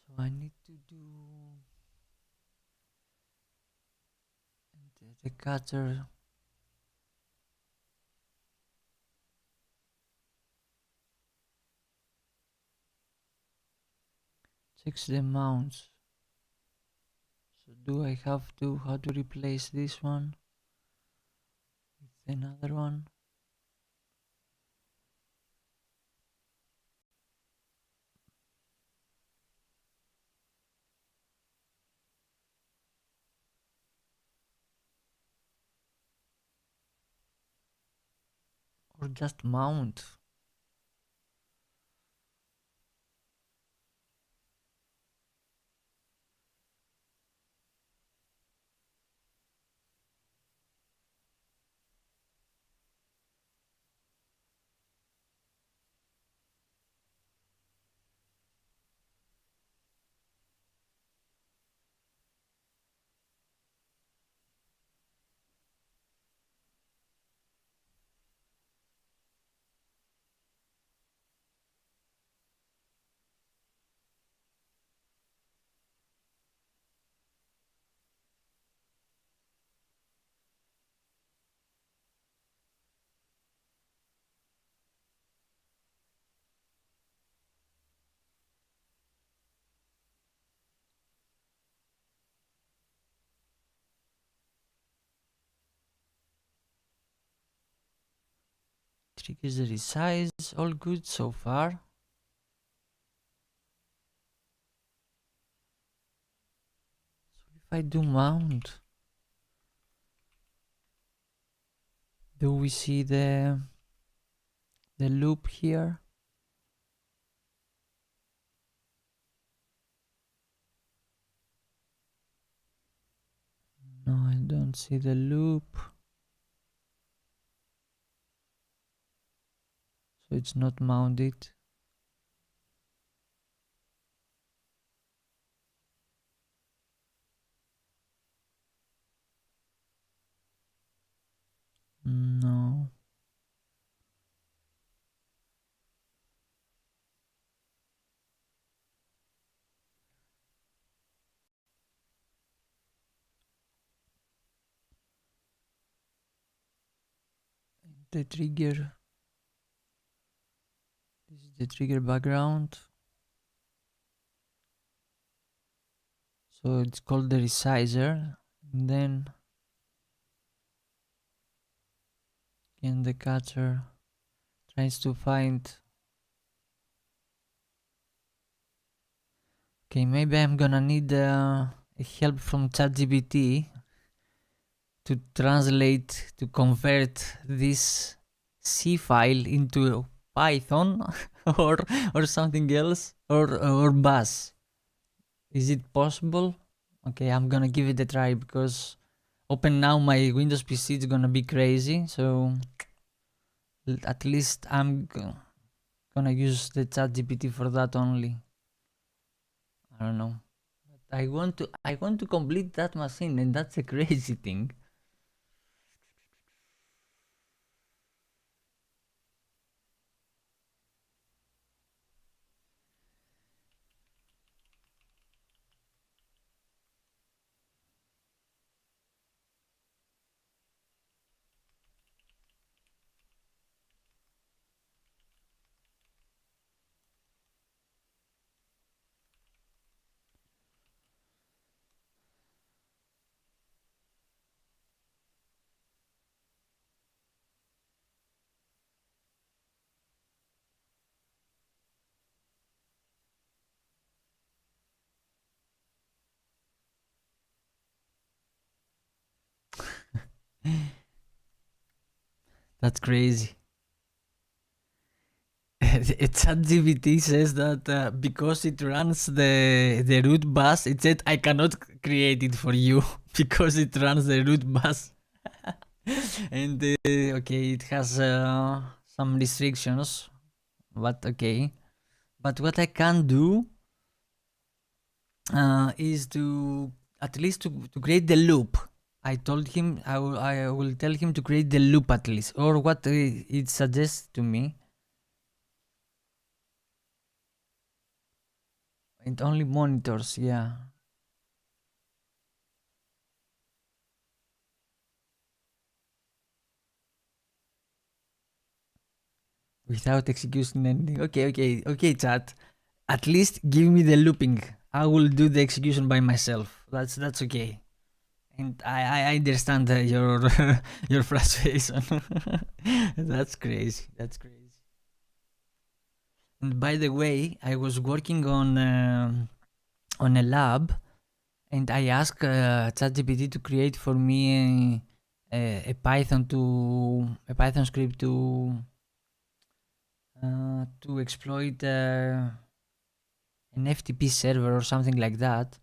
So I need to do the cutter. Checks the mounts. So do I have to how to replace this one with another one? Or just mount? Triggers the resize, all good so far. So if I do mount, do we see the loop here? No, I don't see the loop. So it's not mounted. No. The trigger. This is the trigger background. So it's called the resizer. And then again the catcher tries to find. Okay, maybe I'm gonna need help from ChatGPT to translate, to convert this C file into Python or something else, or Bash. Is it possible? Okay, I'm gonna give it a try, because open now my Windows PC is gonna be crazy, so at least I'm gonna use the ChatGPT for that only. I don't know. I want to complete that machine, and that's a crazy thing. That's crazy. ChatGPT says that because it runs the root bus, it said I cannot create it for you because it runs the root bus. And okay, it has some restrictions, but okay. But what I can do is to at least to create the loop. I told him I will tell him to create the loop at least, or what it suggests to me. It only monitors, yeah. Without executing anything. Okay, chat. At least give me the looping. I will do the execution by myself. That's okay. And I understand your your frustration. That's crazy. That's crazy. And by the way, I was working on a lab, and I asked ChatGPT to create for me a Python script to exploit an FTP server or something like that.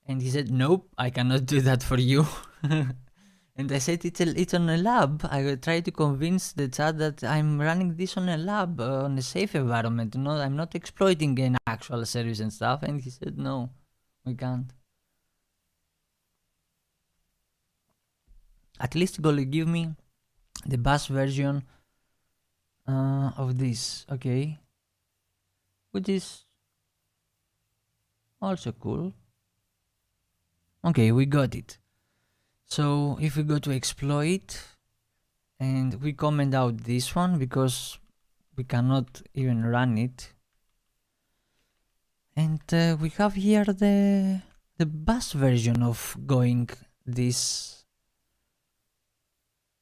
And he said, nope, I cannot do that for you. And I said, it's on a lab. I tried to convince the chat that I'm running this on a lab, on a safe environment. No, I'm not exploiting an actual service and stuff. And he said, no, we can't. At least gonna give me the Bash version of this, okay? Which is also cool. Okay, we got it. So if we go to exploit and we comment out this one because we cannot even run it, and we have here the Bash version of going this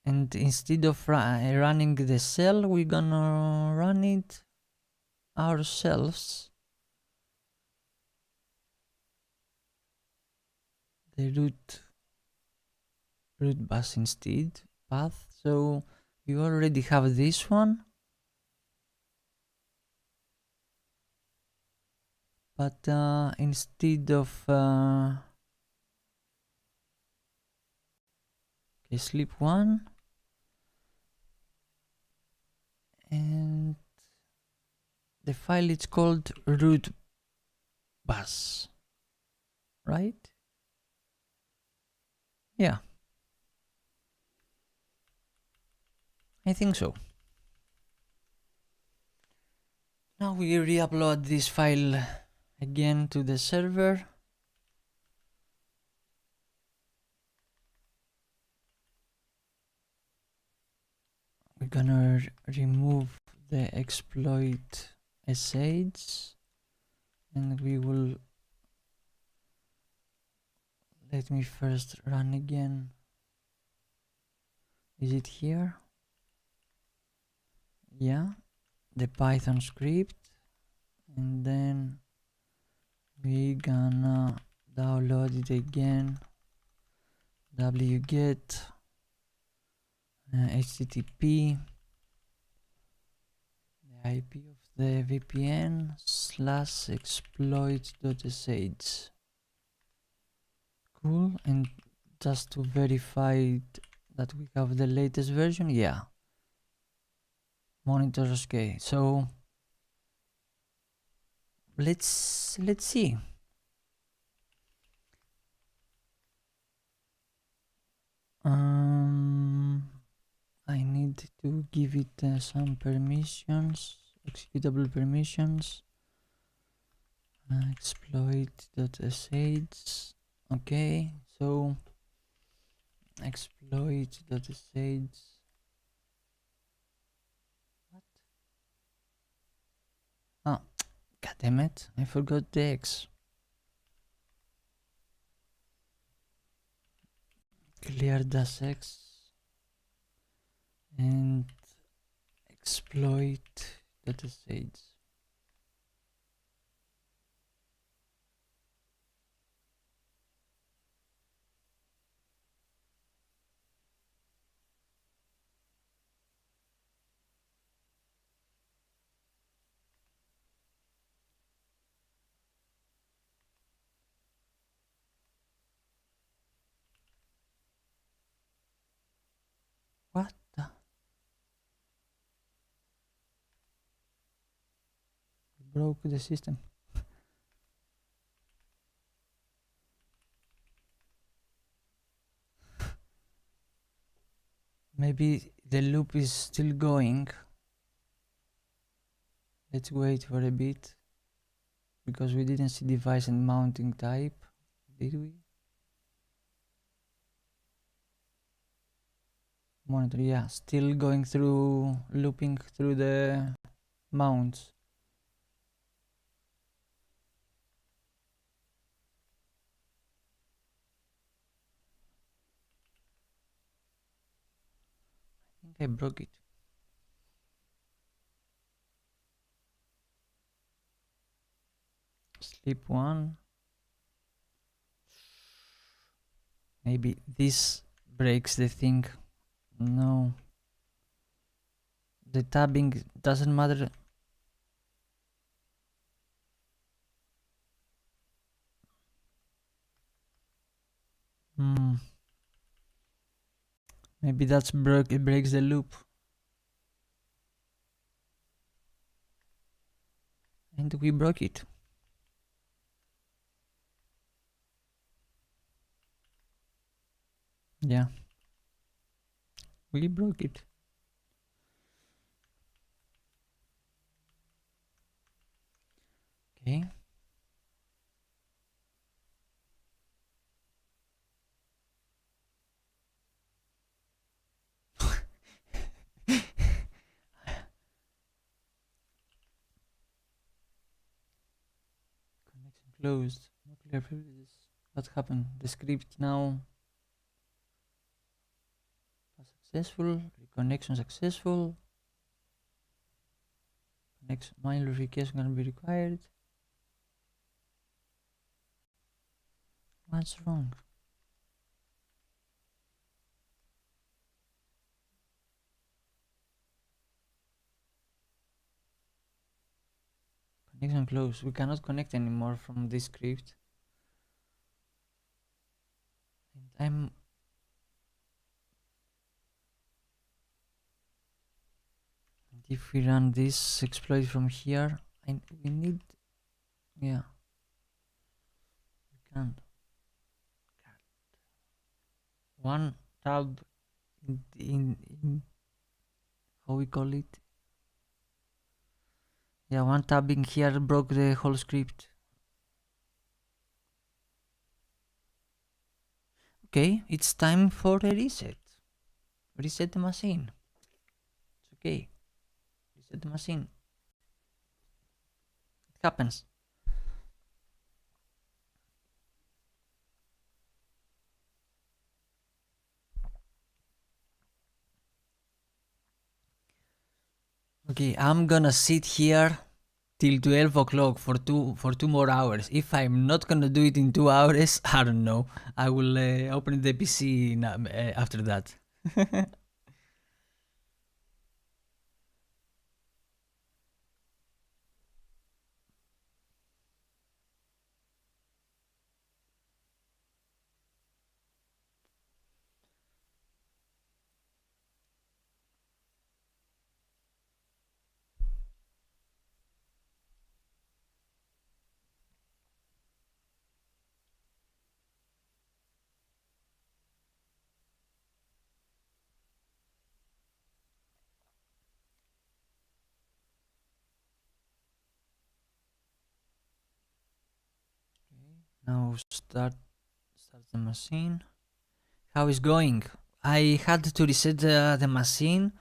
And instead of running the cell, we're gonna run it ourselves. The root bus instead path. So we already have this one, but instead of okay, sleep one, and the file is called root bus, right? Yeah, I think so. Now we re-upload this file again to the server. We're gonna remove the exploit sh, and we will, let me first run again. Is it here? Yeah, the Python script, and then we gonna download it again. wget http the IP of the VPN /exploit.sh. Cool. And just to verify that we have the latest version, yeah, monitors. Okay, so let's see. I need to give it some permissions, executable permissions. Exploit.sh. Okay, so exploit.sh. What? Oh, god damn it! I forgot the X. Clear -x and exploit.sh. What the? Broke the system. Maybe the loop is still going. Let's wait for a bit, because we didn't see device and mounting type, did we? Monitor, yeah, still going through, looping through the mounts. I think I broke it. Sleep one. Maybe this breaks the thing. No. The tabbing doesn't matter. Maybe that's broke. It breaks the loop. And we broke it. Yeah. We broke it. Okay. Connection closed. No clear privileges. What happened? The script now. successful. Reconnection successful. Next manual verification gonna be required. What's wrong? Connection closed. We cannot connect anymore from this script. And if we run this exploit from here, we need, yeah, we can't. One tab in how we call it? Yeah, one tabbing here broke the whole script. Okay, it's time for a reset. Reset the machine. It's okay. Reset the machine. It happens. Okay, I'm gonna sit here till 12 o'clock for two more hours. If I'm not gonna do it in 2 hours, I don't know. I will open the PC after that. Now start the machine. How is going? I had to reset the machine,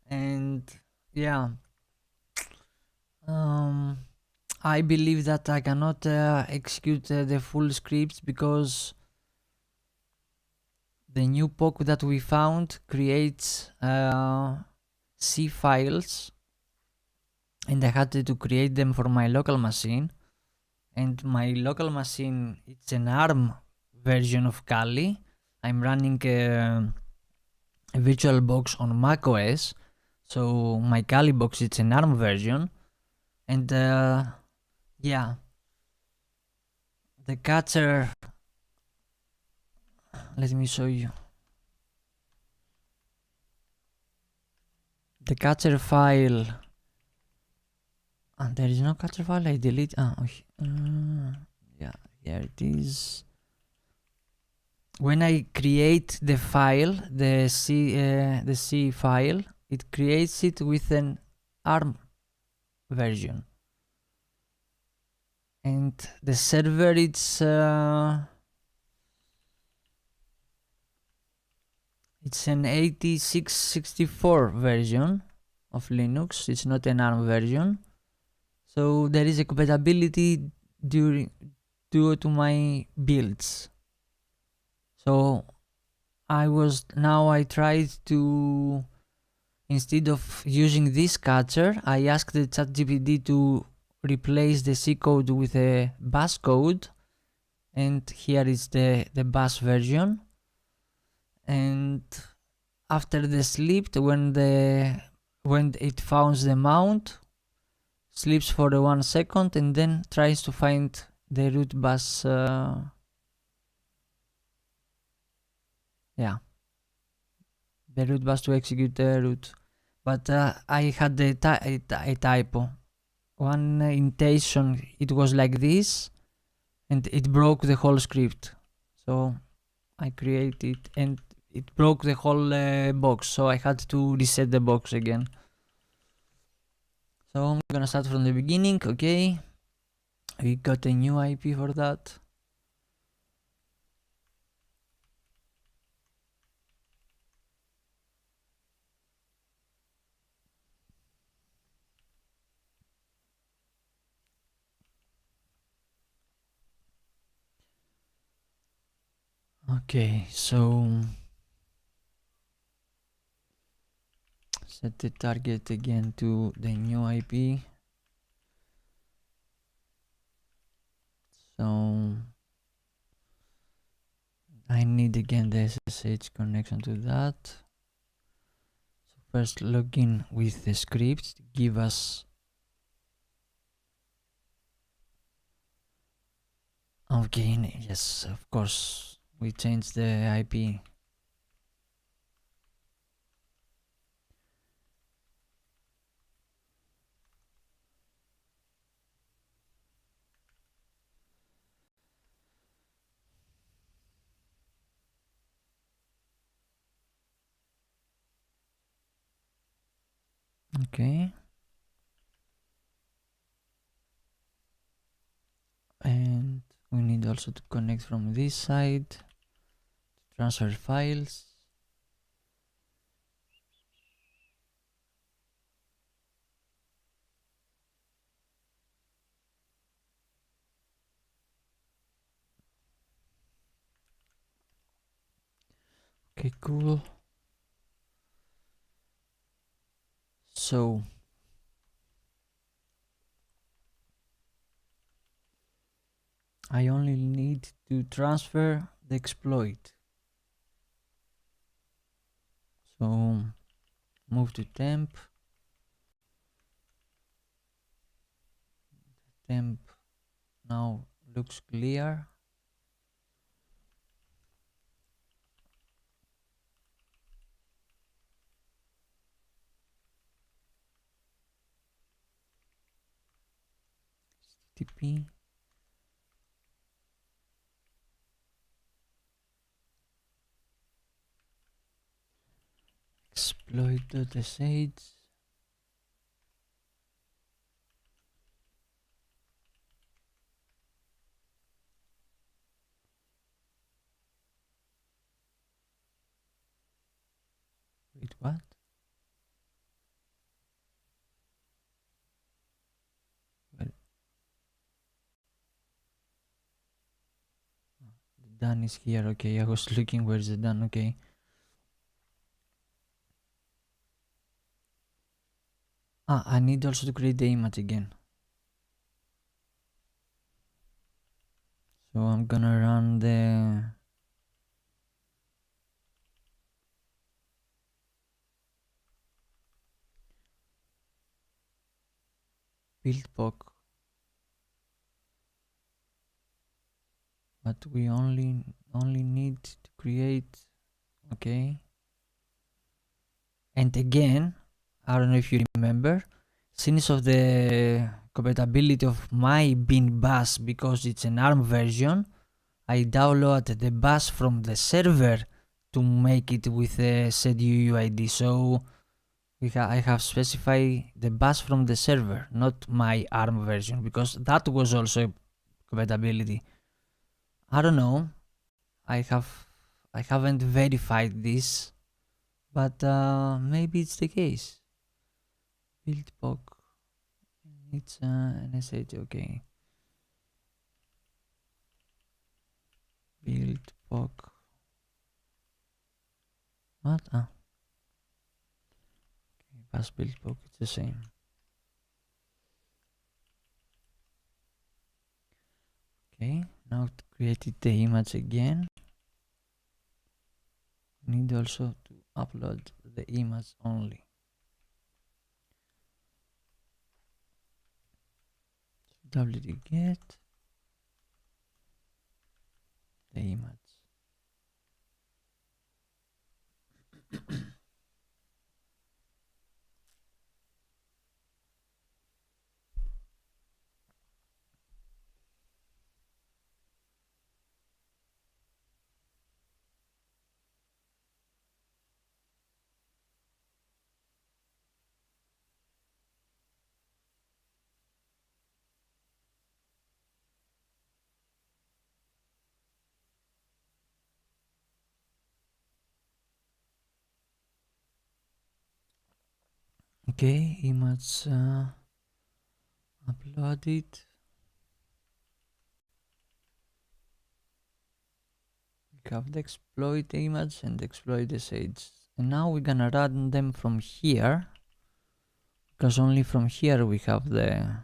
and yeah, I believe that I cannot execute the full scripts because the new POC that we found creates C files, and I had to create them for my local machine. And my local machine, it's an ARM version of Kali. I'm running a virtual box on macOS, so my Kali box, it's an ARM version. And yeah, the catcher, let me show you. The catcher file, there is no catcher file, I delete, yeah, here it is. When I create the file, the C file, it creates it with an ARM version. And the server, it's an 8664 version of Linux. It's not an ARM version. So there is a compatibility due to my builds. So I tried to, instead of using this catcher, I asked the ChatGPT to replace the C code with a bash code, and here is the bash version. And after the sleep, when it finds the mount, sleeps for 1 second and then tries to find the root bash. Yeah, the root bash to execute the root. But I had a typo. One indentation, it was like this, and it broke the whole script. So I created, and it broke the whole box. So I had to reset the box again. So I'm gonna start from the beginning. Okay, we got a new IP for that. Okay, so Set the target again to the new IP. So I need again the SSH connection to that. So first login with the script, give us okay, yes, of course, we changed the IP. Okay. And we need also to connect from this side to transfer files. Okay, cool. So I only need to transfer the exploit. So move to temp. Temp now looks clear. HTTP. Exploit.sh. Wait, what? Well, the done is here. Okay, I was looking where's the done. Okay. I need also to create the image again. So I'm gonna run the build POC, but we only need to create. Okay. And again, I don't know if you remember, since of the compatibility of my bin bus, because it's an ARM version, I downloaded the bus from the server to make it with a set UUID. So I have specified the bus from the server, not my ARM version, because that was also compatibility. I don't know. I haven't verified this, but maybe it's the case. Build POC. It's an SH. Okay. Build POC. What? Okay, bus build POC. It's the same. Okay. Now to create the image again, we need also to upload the image only. wget the image. Okay, image uploaded. We have the exploit image and exploit the SH And now we're gonna run them from here, because only from here we have the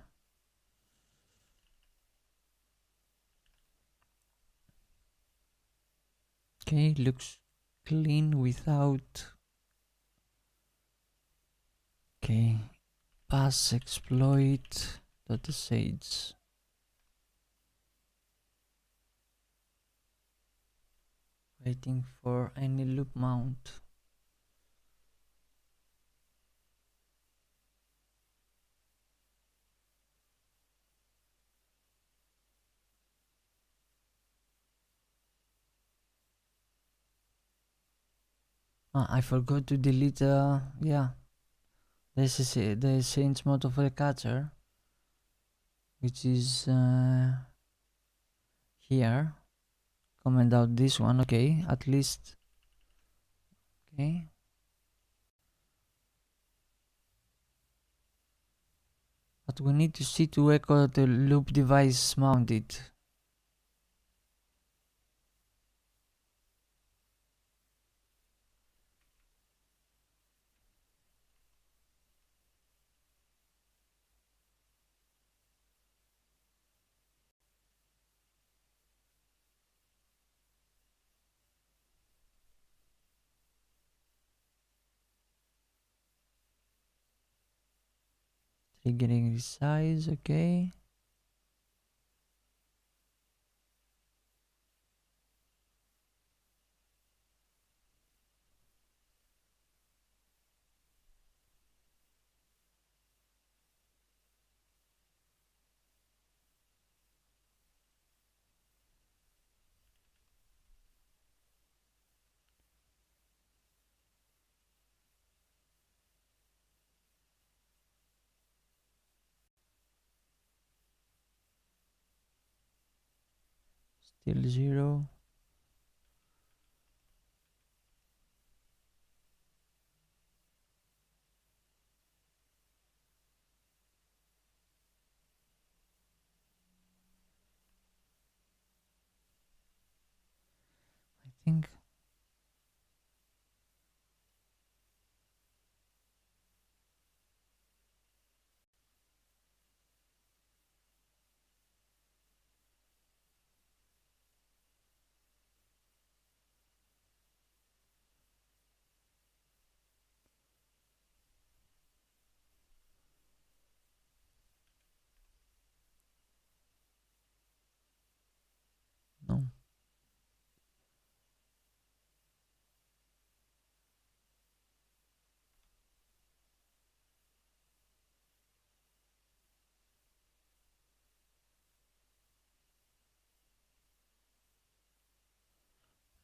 okay, looks clean without okay, pass exploit .sh. Waiting for any loop mount. I forgot to delete yeah, this is the change mode of the catcher, which is here. Comment out this one. Okay, at least okay. But we need to see to echo the loop device mounted. Triggering resize, okay. Still 0. I think no.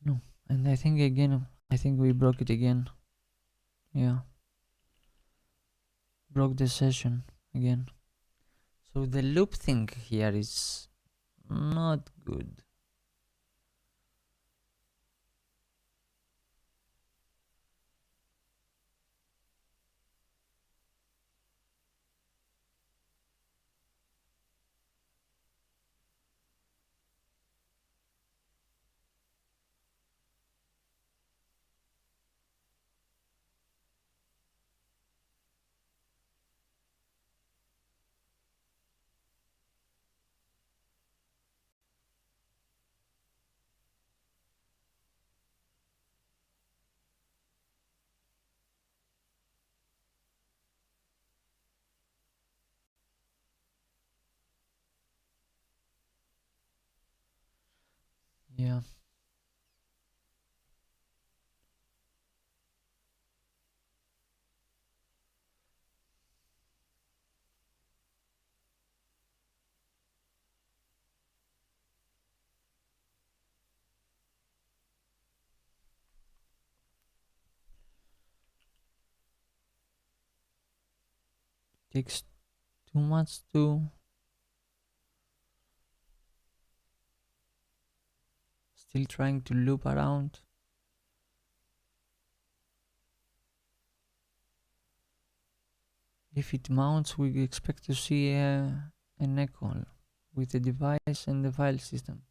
No. And I think again, I think we broke it again. Yeah. Broke the session again. So the loop thing here is not good. Yeah. Takes too much to still trying to loop around. If it mounts, we expect to see an echo with the device and the file system.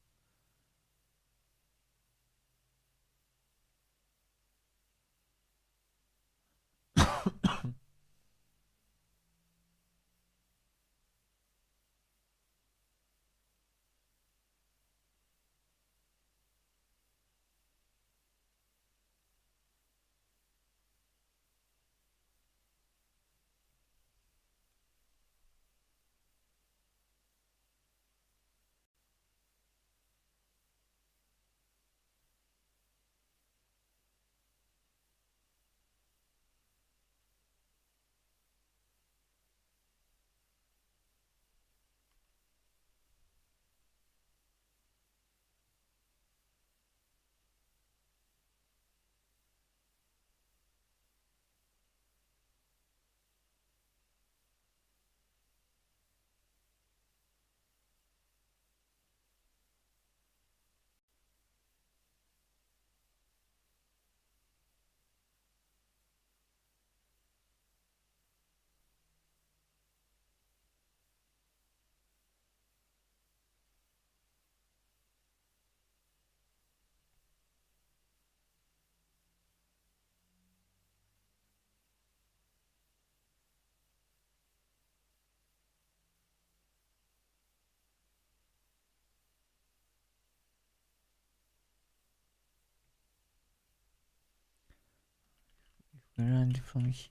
We run it from here.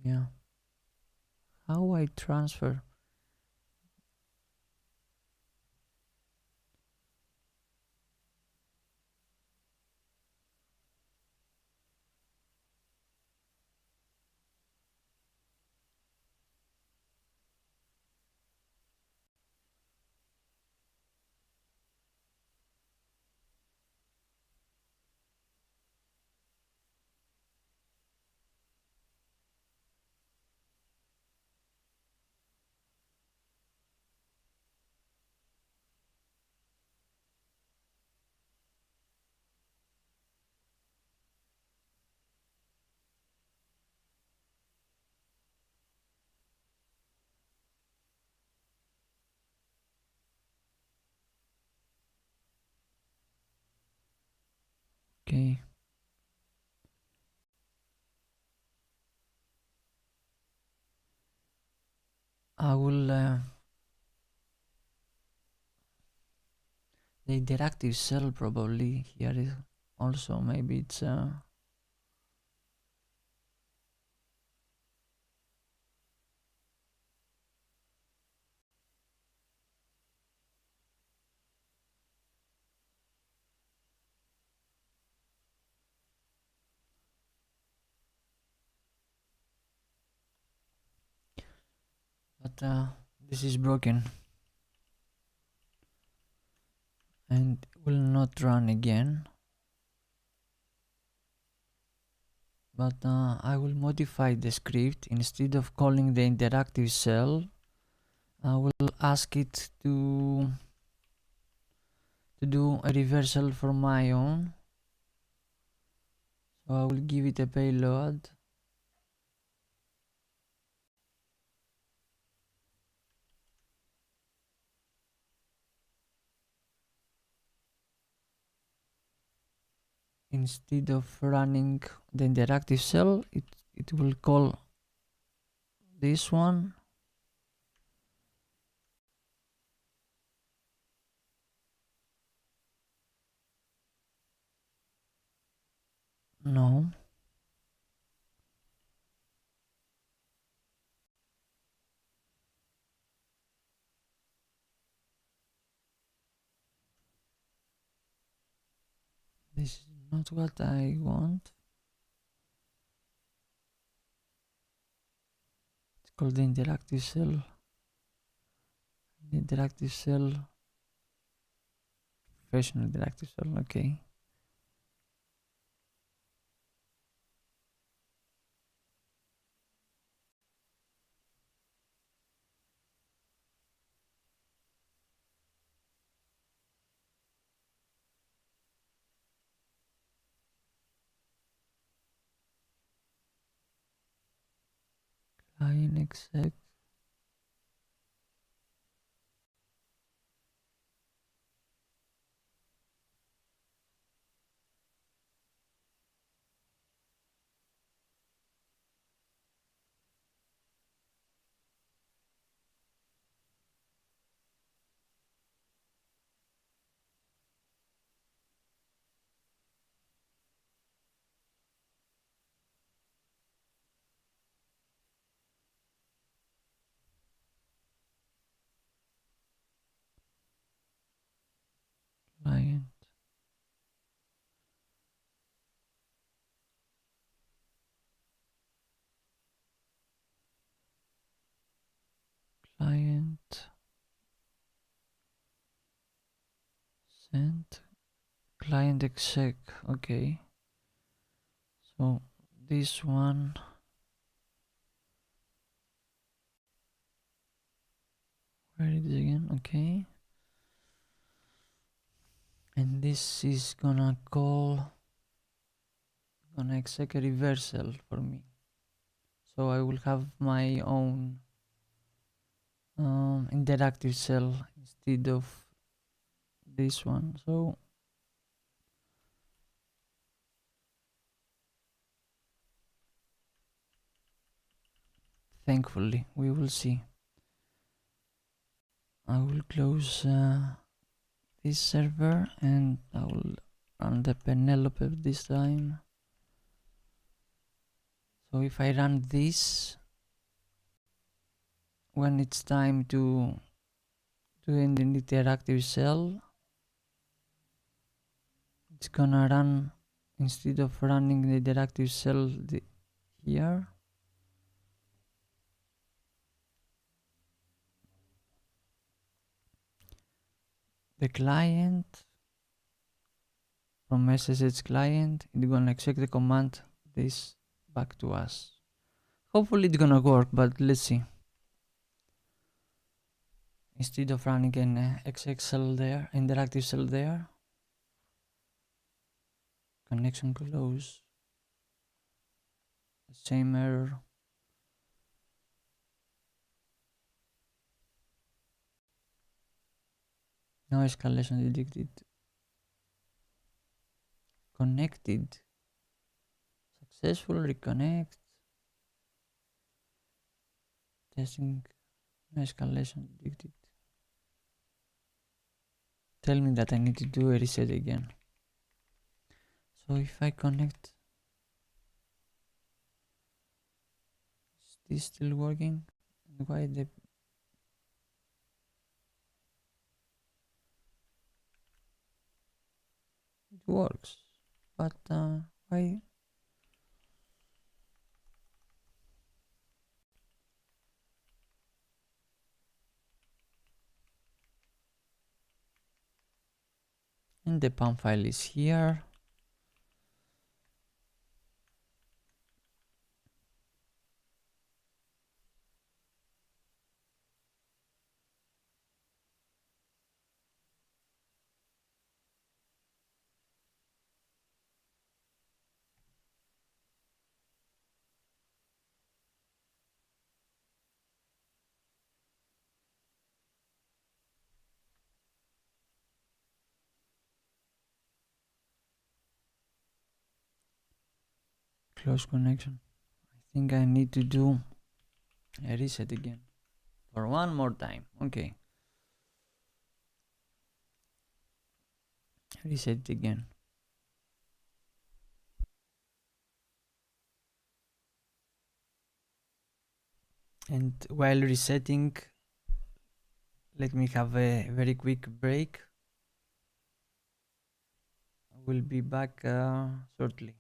Yeah. How I transfer? Okay. I will the interactive cell probably here is also maybe it's but this is broken and will not run again. But I will modify the script. Instead of calling the interactive cell, I will ask it to do a reversal for my own. So I will give it a payload. Instead of running the interactive cell, it will call this one. No. This is not what I want. It's called the interactive cell. The interactive cell. Professional interactive cell, okay. Client exec. Client. Client. Send. Client exec. Okay. So this one. Where it is again? Okay. And this is gonna exec a reversal for me. So I will have my own interactive cell instead of this one. So thankfully we will see. I will close this server and I will run the Penelope this time. So if I run this, when it's time to end the interactive cell, it's gonna run, instead of running the interactive cell here, the client from SSH client, it's gonna execute the command this back to us. Hopefully it's gonna work, but let's see. Instead of running an exec cell there, interactive cell there, connection close, same error. No escalation detected. Connected. Successful reconnect. Testing. No escalation detected. Tell me that I need to do a reset again. So if I connect, is this still working? And why the it works, but why? And the PAM file is here. Close connection. I think I need to do a reset again for one more time. Okay, reset again. And while resetting, let me have a very quick break. I will be back shortly.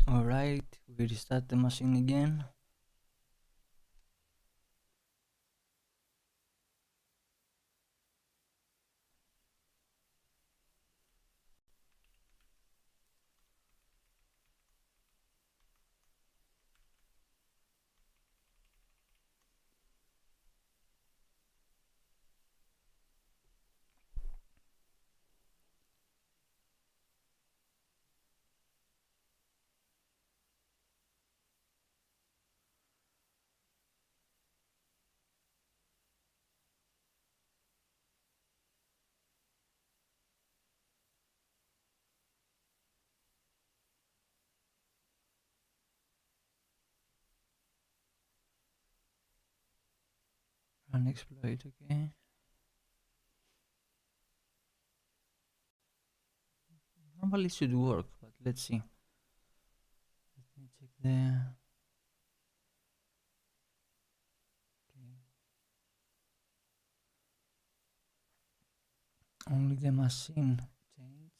Alright, we restart the machine again. Run exploit, okay. Normally it should work, but let's see. Let me check the... Okay. Only the machine changed.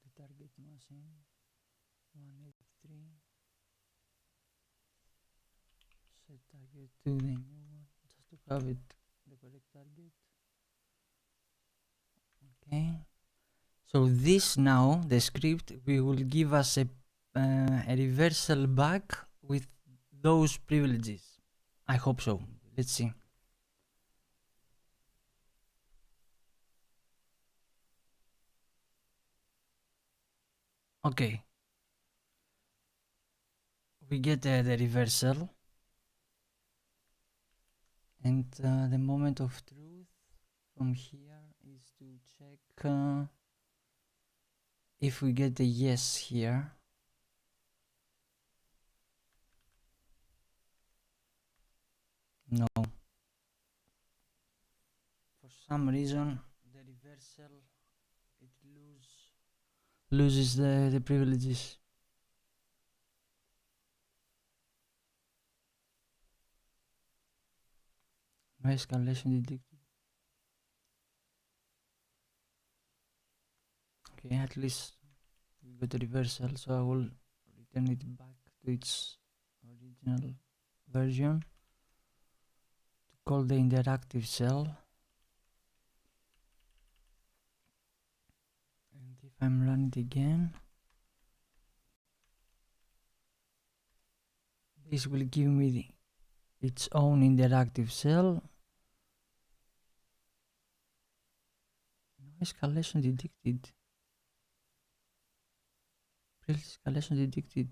The target machine 183. Set target to the new one just to have it the correct target. Okay. So this now, the script, will give us a reversal back with those privileges. I hope so. Let's see. Okay. We get the reversal. And the moment of truth from here is to check if we get the yes here. No. For some reason, the reversal, it loses the privileges. No escalation detected. Okay, at least we got a reversal, so I will return it back to its original version to call the interactive cell. And if I'm running it again, this will give me its own interactive cell. No escalation detected. Escalation detected.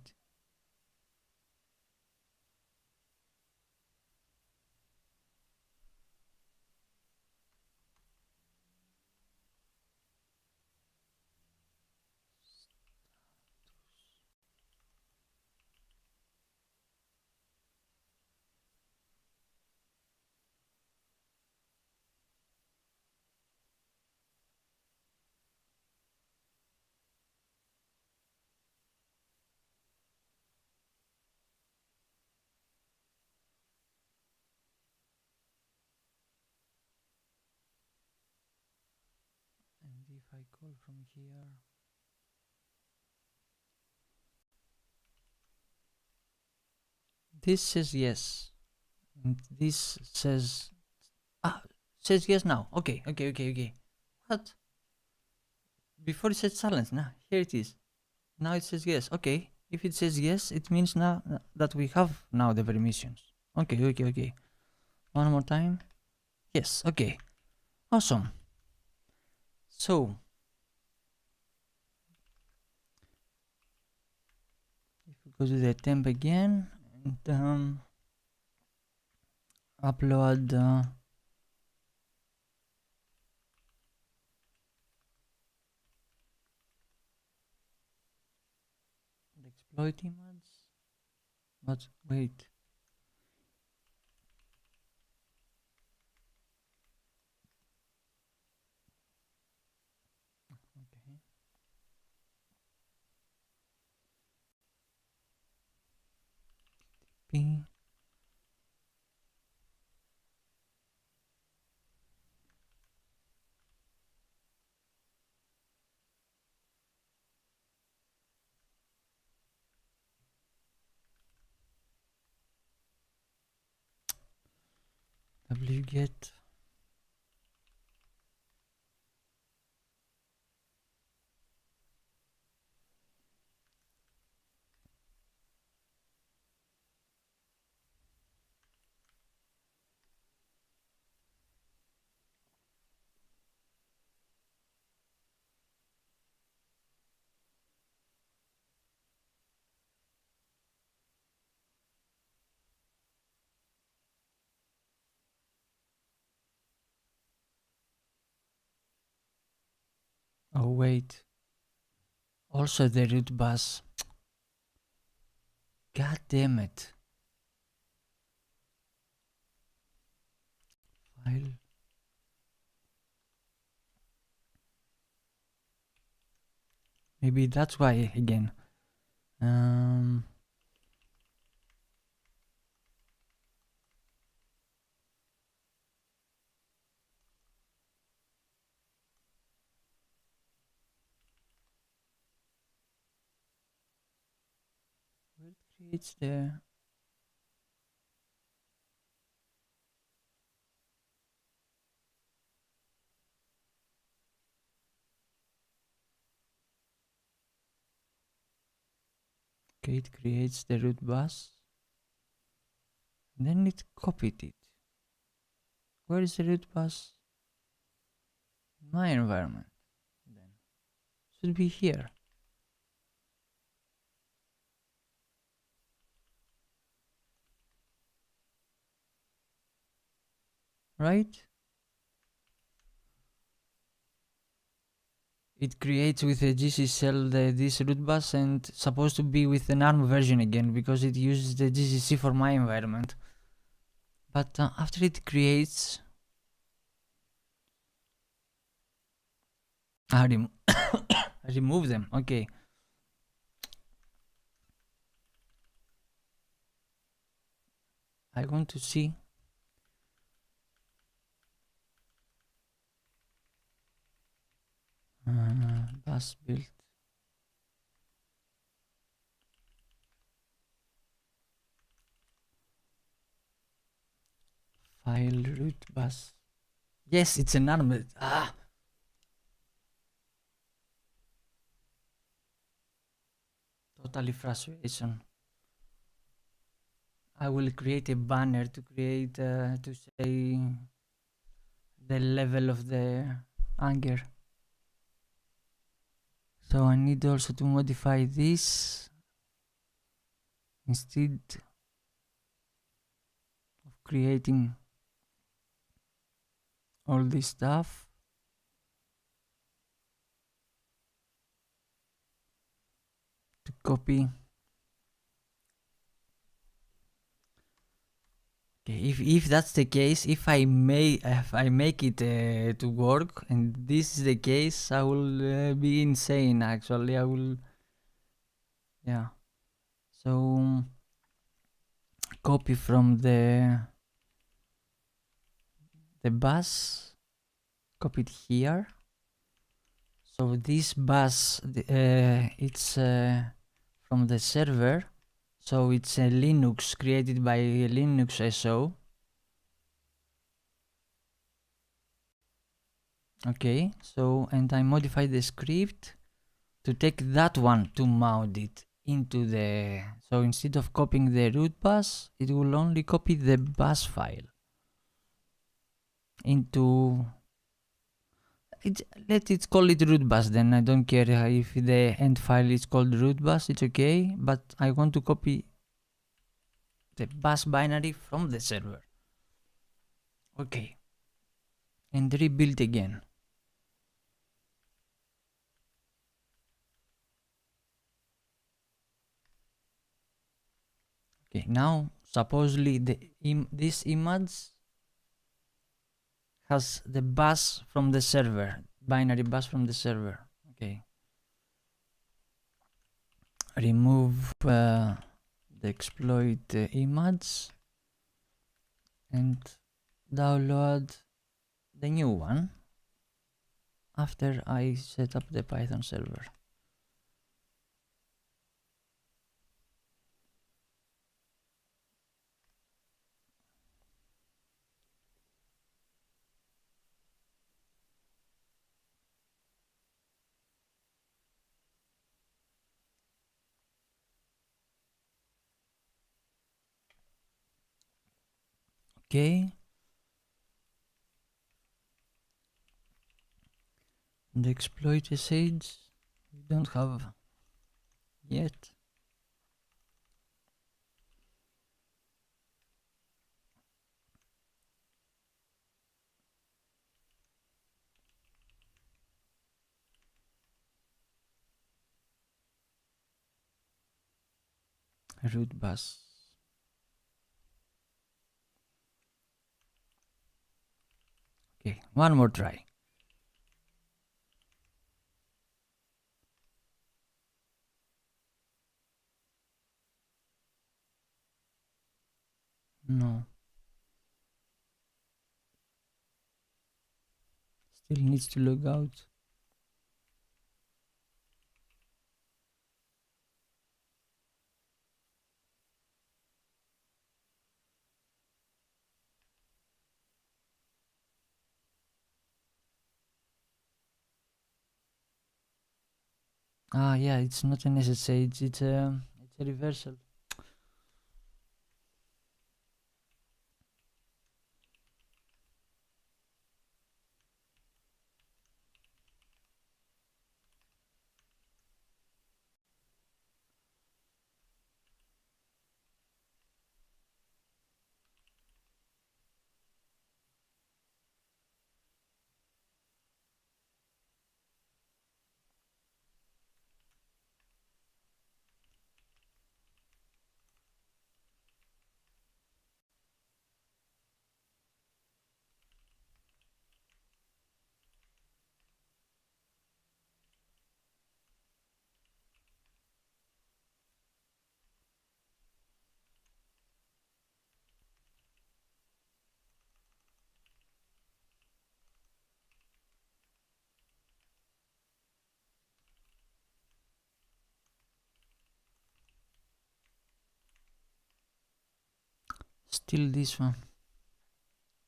And if I call from here, this says yes, and this says says yes now. Okay. What? Before it said silence. Now here it is. Now it says yes. Okay. If it says yes, it means now that we have now the permissions. Okay. One more time. Yes. Okay. Awesome. So if we go to the temp again and upload the exploit image, but wait. Okay. P. wget oh wait. Also the root bus. God damn it. File. Maybe that's why again. Where it creates the okay, it creates the root bus. And then it copied it. Where is the root bus? My environment. Then should be here. Right? It creates with a GC cell this root bus and supposed to be with an ARM version again because it uses the GCC for my environment. But after it creates, I remove them. Okay. I want to see. Bus build. File root bus. Yes, it's an ARM. Totally frustration. I will create a banner to create to say the level of the anger. So I need also to modify this instead of creating all this stuff. To copy. Okay, if that's the case, if I make it to work, and this is the case, I will be insane. Actually, I will. Yeah. So copy from the bus. Copy it here. So this bus, it's from the server. So it's a Linux created by Linux SO. Okay, so and I modified the script to take that one to mount it into the, so instead of copying the root bus, it will only copy the bus file into let's call it root bus then. I don't care if the end file is called root bus, it's okay, but I want to copy the bus binary from the server. Okay, and rebuild again. Okay, now supposedly this image has the bus from the server, binary bus from the server. Okay, remove the exploit image and download the new one after I set up the Python server. Okay, the exploit message we don't have yet. root bus. Okay, one more try. No. Still needs to log out. Ah, yeah, it's not an SSH, it's a reversal. Still this one.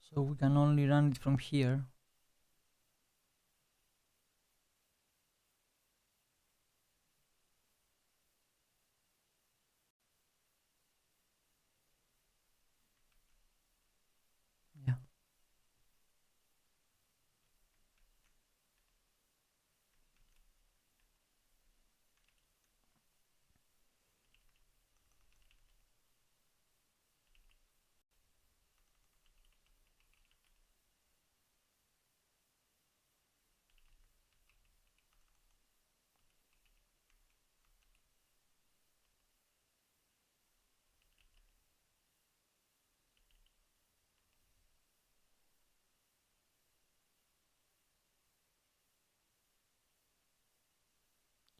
So we can only run it from here. Yeah.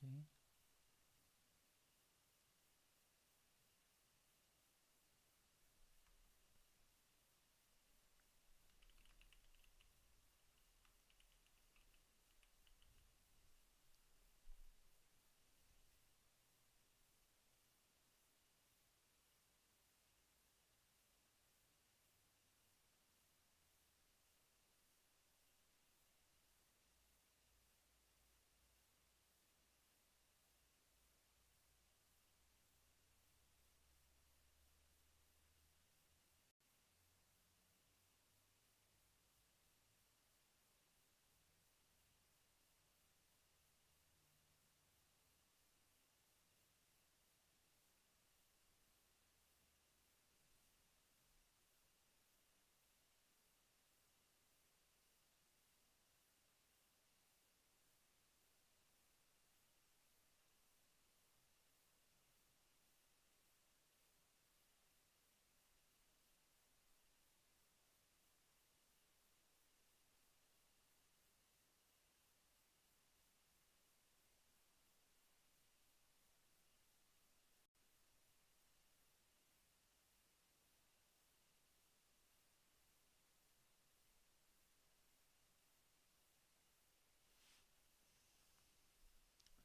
Okay.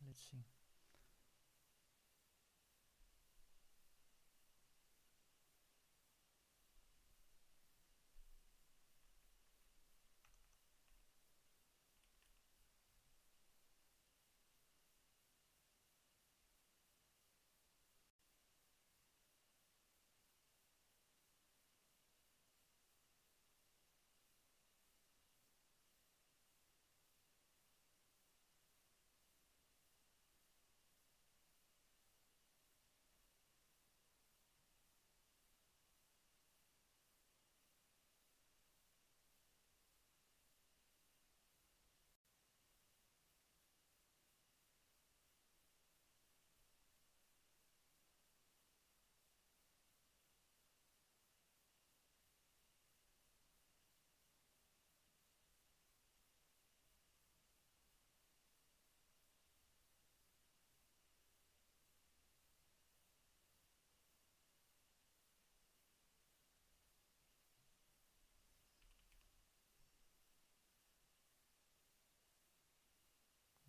Let's see.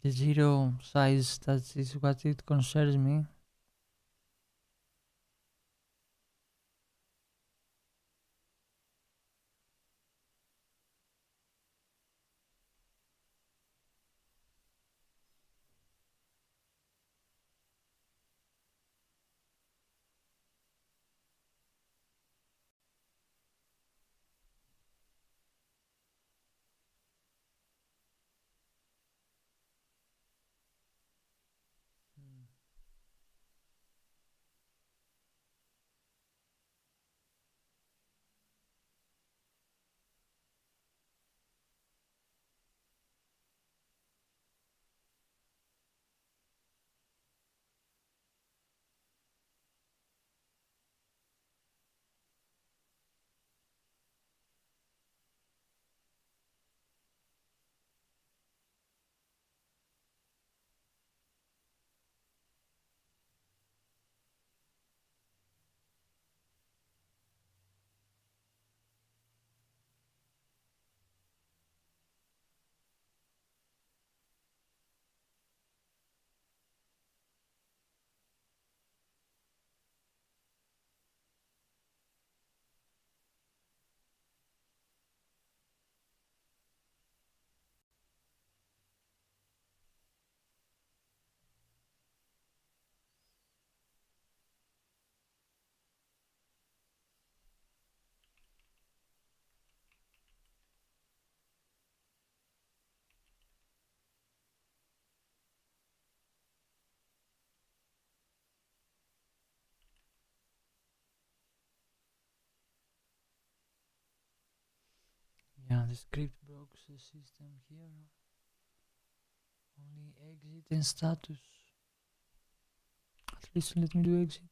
the zero size, that is what it concerns me. Yeah, the script broke the system here. Only exit and status. At least let me do exit.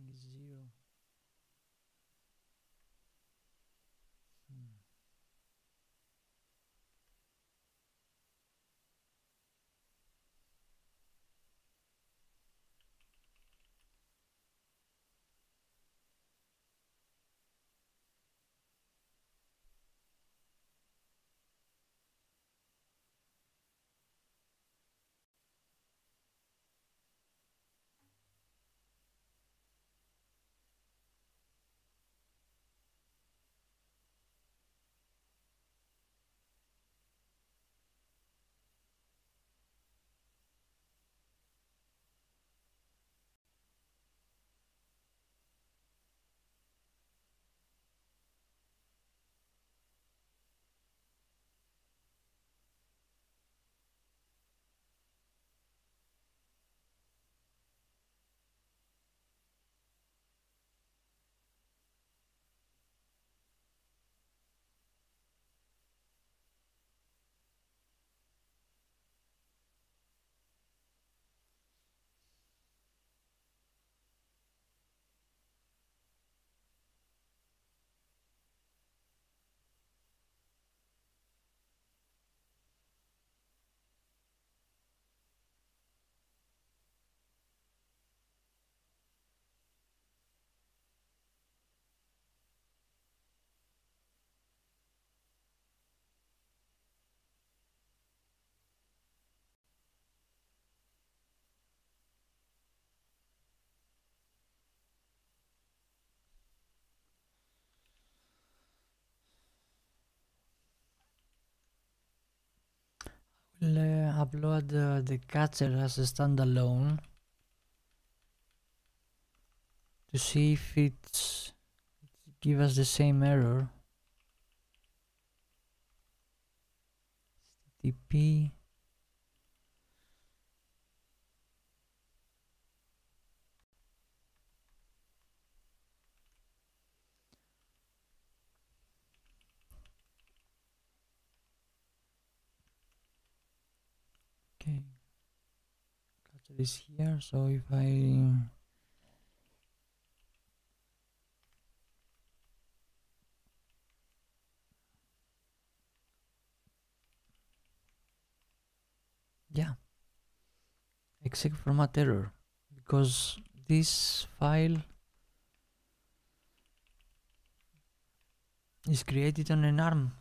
everything is 0. We'll upload the catcher as a standalone to see if it's give us the same error. HTTP. Okay, catcher is here. So if I exec format error, because this file is created on an ARM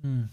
version.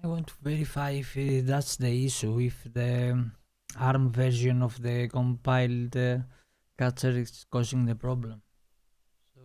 I want to verify if that's the issue, if the ARM version of the compiled catcher is causing the problem. So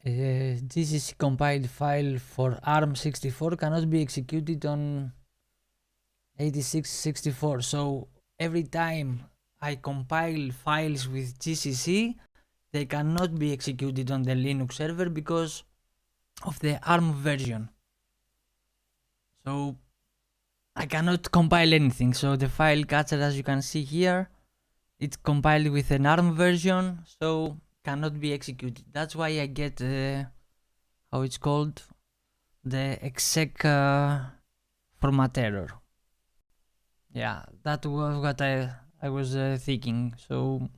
GCC compiled file for ARM64 cannot be executed on 8664. So every time I compile files with GCC, they cannot be executed on the Linux server because of the ARM version. So I cannot compile anything. So the file catcher, as you can see here, it's compiled with an ARM version, so cannot be executed. That's why I get how it's called, the exec format error. Yeah, that was what I was thinking. So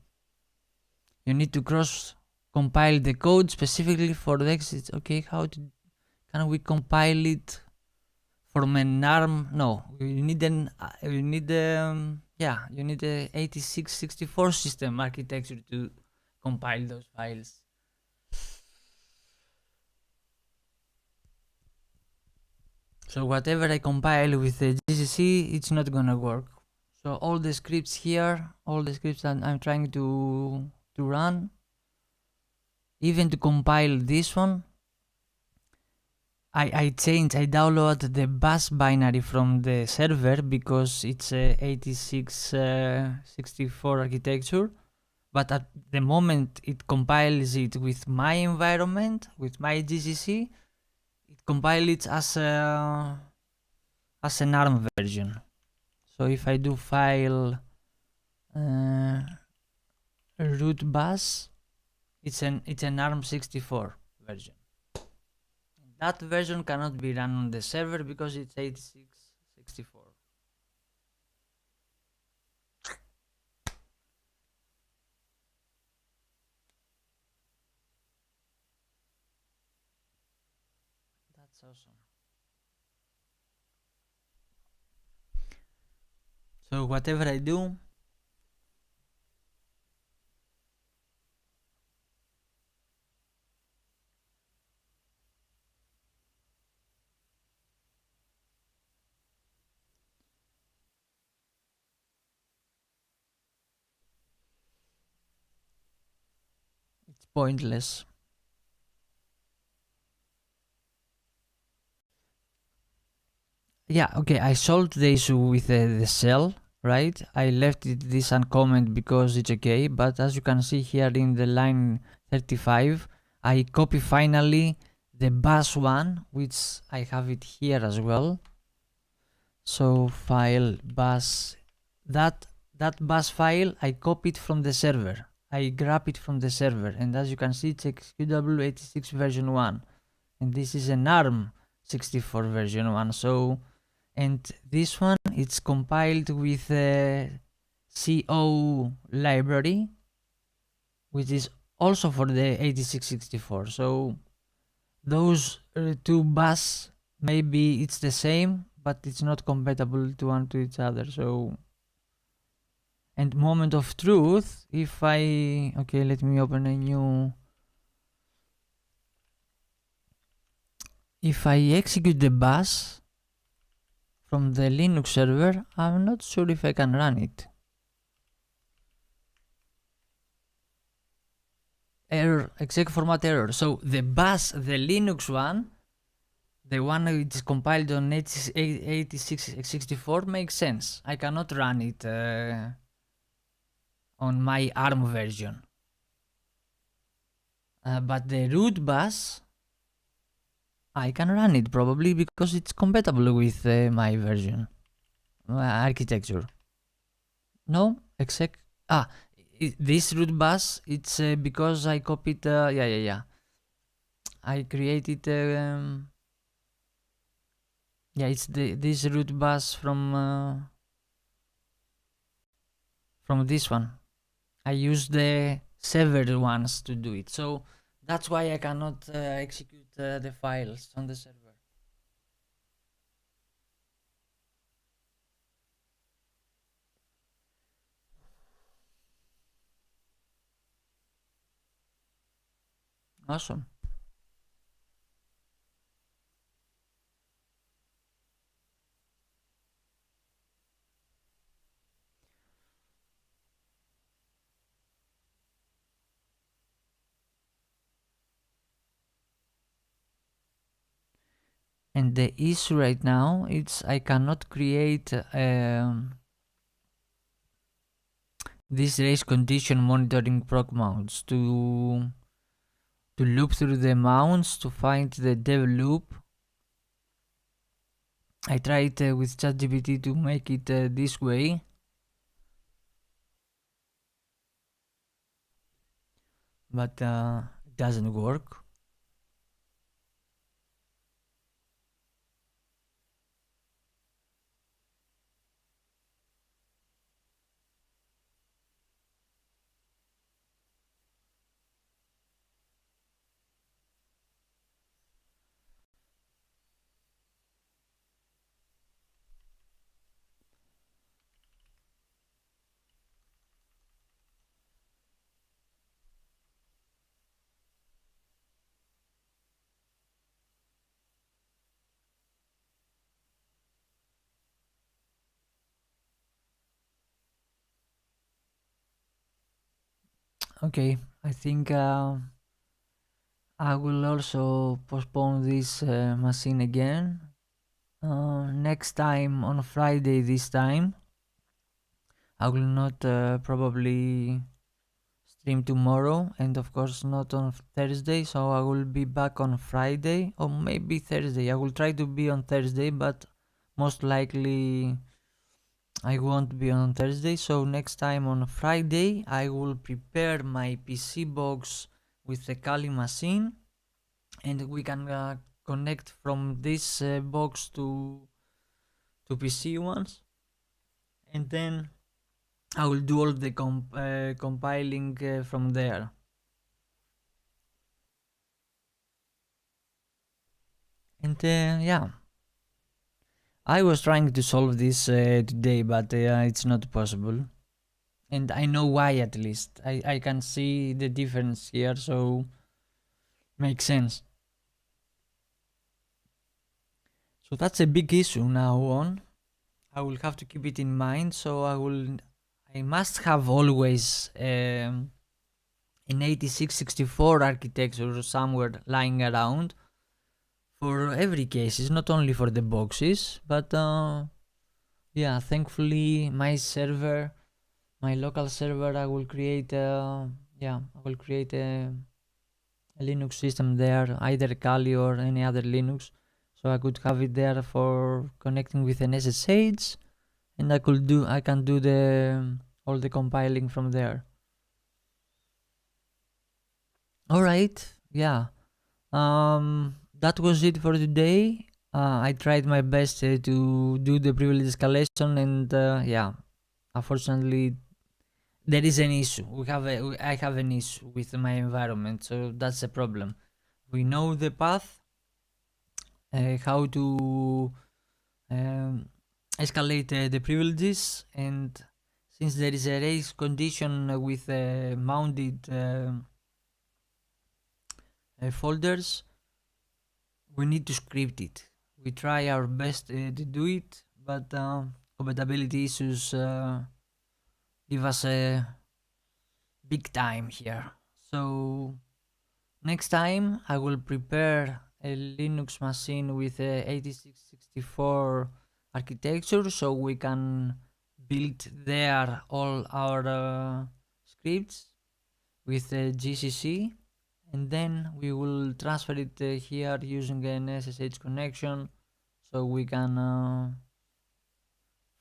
you need to cross compile the code specifically for the exit. Okay, can we compile it from an ARM? No, you need you need a 8664 system architecture to compile those files. So whatever I compile with the GCC, it's not gonna work. So all the scripts here, all the scripts that I'm trying to run, even to compile this one, I download the bus binary from the server because it's a 8664 architecture. But at the moment it compiles it with my environment, with my GCC, it compiles it as an ARM version. So if I do file root bus, it's an ARM64 version. That version cannot be run on the server because it's 8664. That's awesome. So whatever I do, it's pointless. Yeah, okay, I solved the issue with the shell. right? I left this uncomment because it's okay, but as you can see here in the line 35, I copy finally the bus one, which I have it here as well. So file bus, that bus file I copied from the server. I grab it from the server, and as you can see, it's executable86 version 1, and this is an ARM 64 version 1. So, and this one, it's compiled with a CO library, which is also for the 8664. So those two bus, maybe it's the same, but it's not compatible to one to each other. So, and moment of truth, if I, okay, let me open a new, if I execute the bus from the Linux server, I'm not sure if I can run it. Error, exec format error. So the bus, the Linux one, the one which is compiled on 8664 makes sense. I cannot run it on my ARM version. But the root bus, I can run it probably because it's compatible with my version, architecture. No, exec. This root bus, it's because I copied. Yeah. I created. Yeah, it's this root bus from this one. I use the severed ones to do it, so that's why I cannot execute the files on the server. Awesome. And the issue right now, it's I cannot create this race condition monitoring proc mounts to loop through the mounts to find the dev loop. I tried with ChatGPT to make it this way, but it doesn't work. Okay, I think I will also postpone this machine again. Next time on Friday this time. I will not probably stream tomorrow, and of course not on Thursday, so I will be back on Friday or maybe Thursday. I will try to be on Thursday, but most likely I won't be on Thursday. So next time on Friday I will prepare my PC box with the Kali machine, and we can connect from this box to PC ones, and then I will do all the compiling from there. And yeah, I was trying to solve this today, but it's not possible. And I know why, at least. I can see the difference here, so makes sense. So that's a big issue now on. I will have to keep it in mind, so I must have always an 8664 architecture somewhere lying around for every case. It's not only for the boxes, but Yeah, thankfully my local server, I will create a Linux system there, either Kali or any other Linux, so I could have it there for connecting with an SSH, and I can do the all the compiling from there. All right, yeah. That was it for today. I tried my best to do the privilege escalation, and yeah, unfortunately, there is an issue. I have an issue with my environment, so that's a problem. We know the path, how to um, escalate the privileges, and since there is a race condition with mounted folders, we need to script it. We try our best to do it, but compatibility issues give us a big time here. So next time I will prepare a Linux machine with a 8664 architecture, so we can build there all our scripts with GCC, and then we will transfer it here using an SSH connection, so we can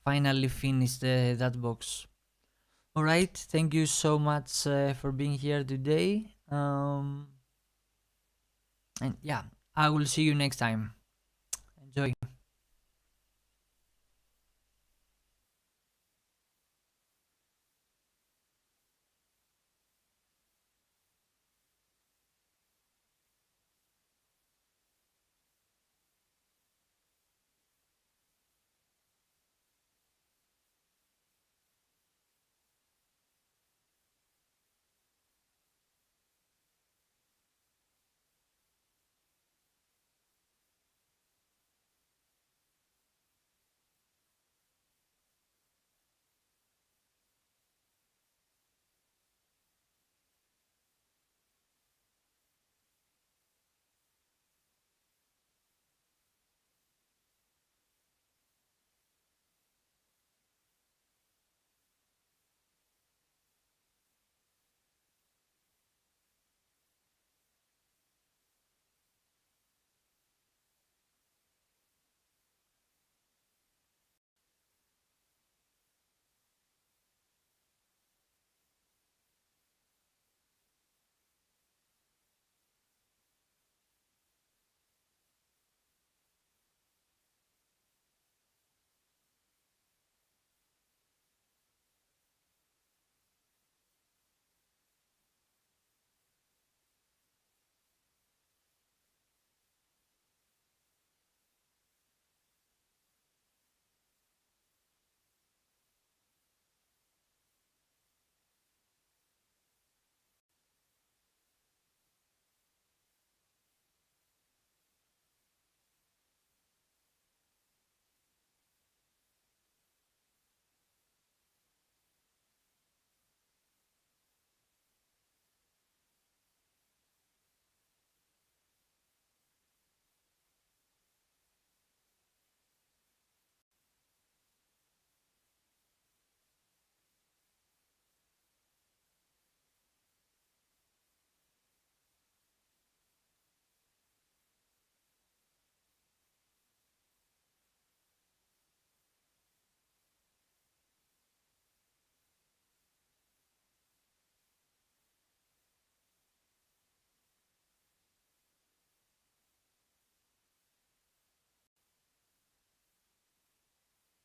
finally finish that box. Alright, thank you so much for being here today. And yeah, I will see you next time. Enjoy.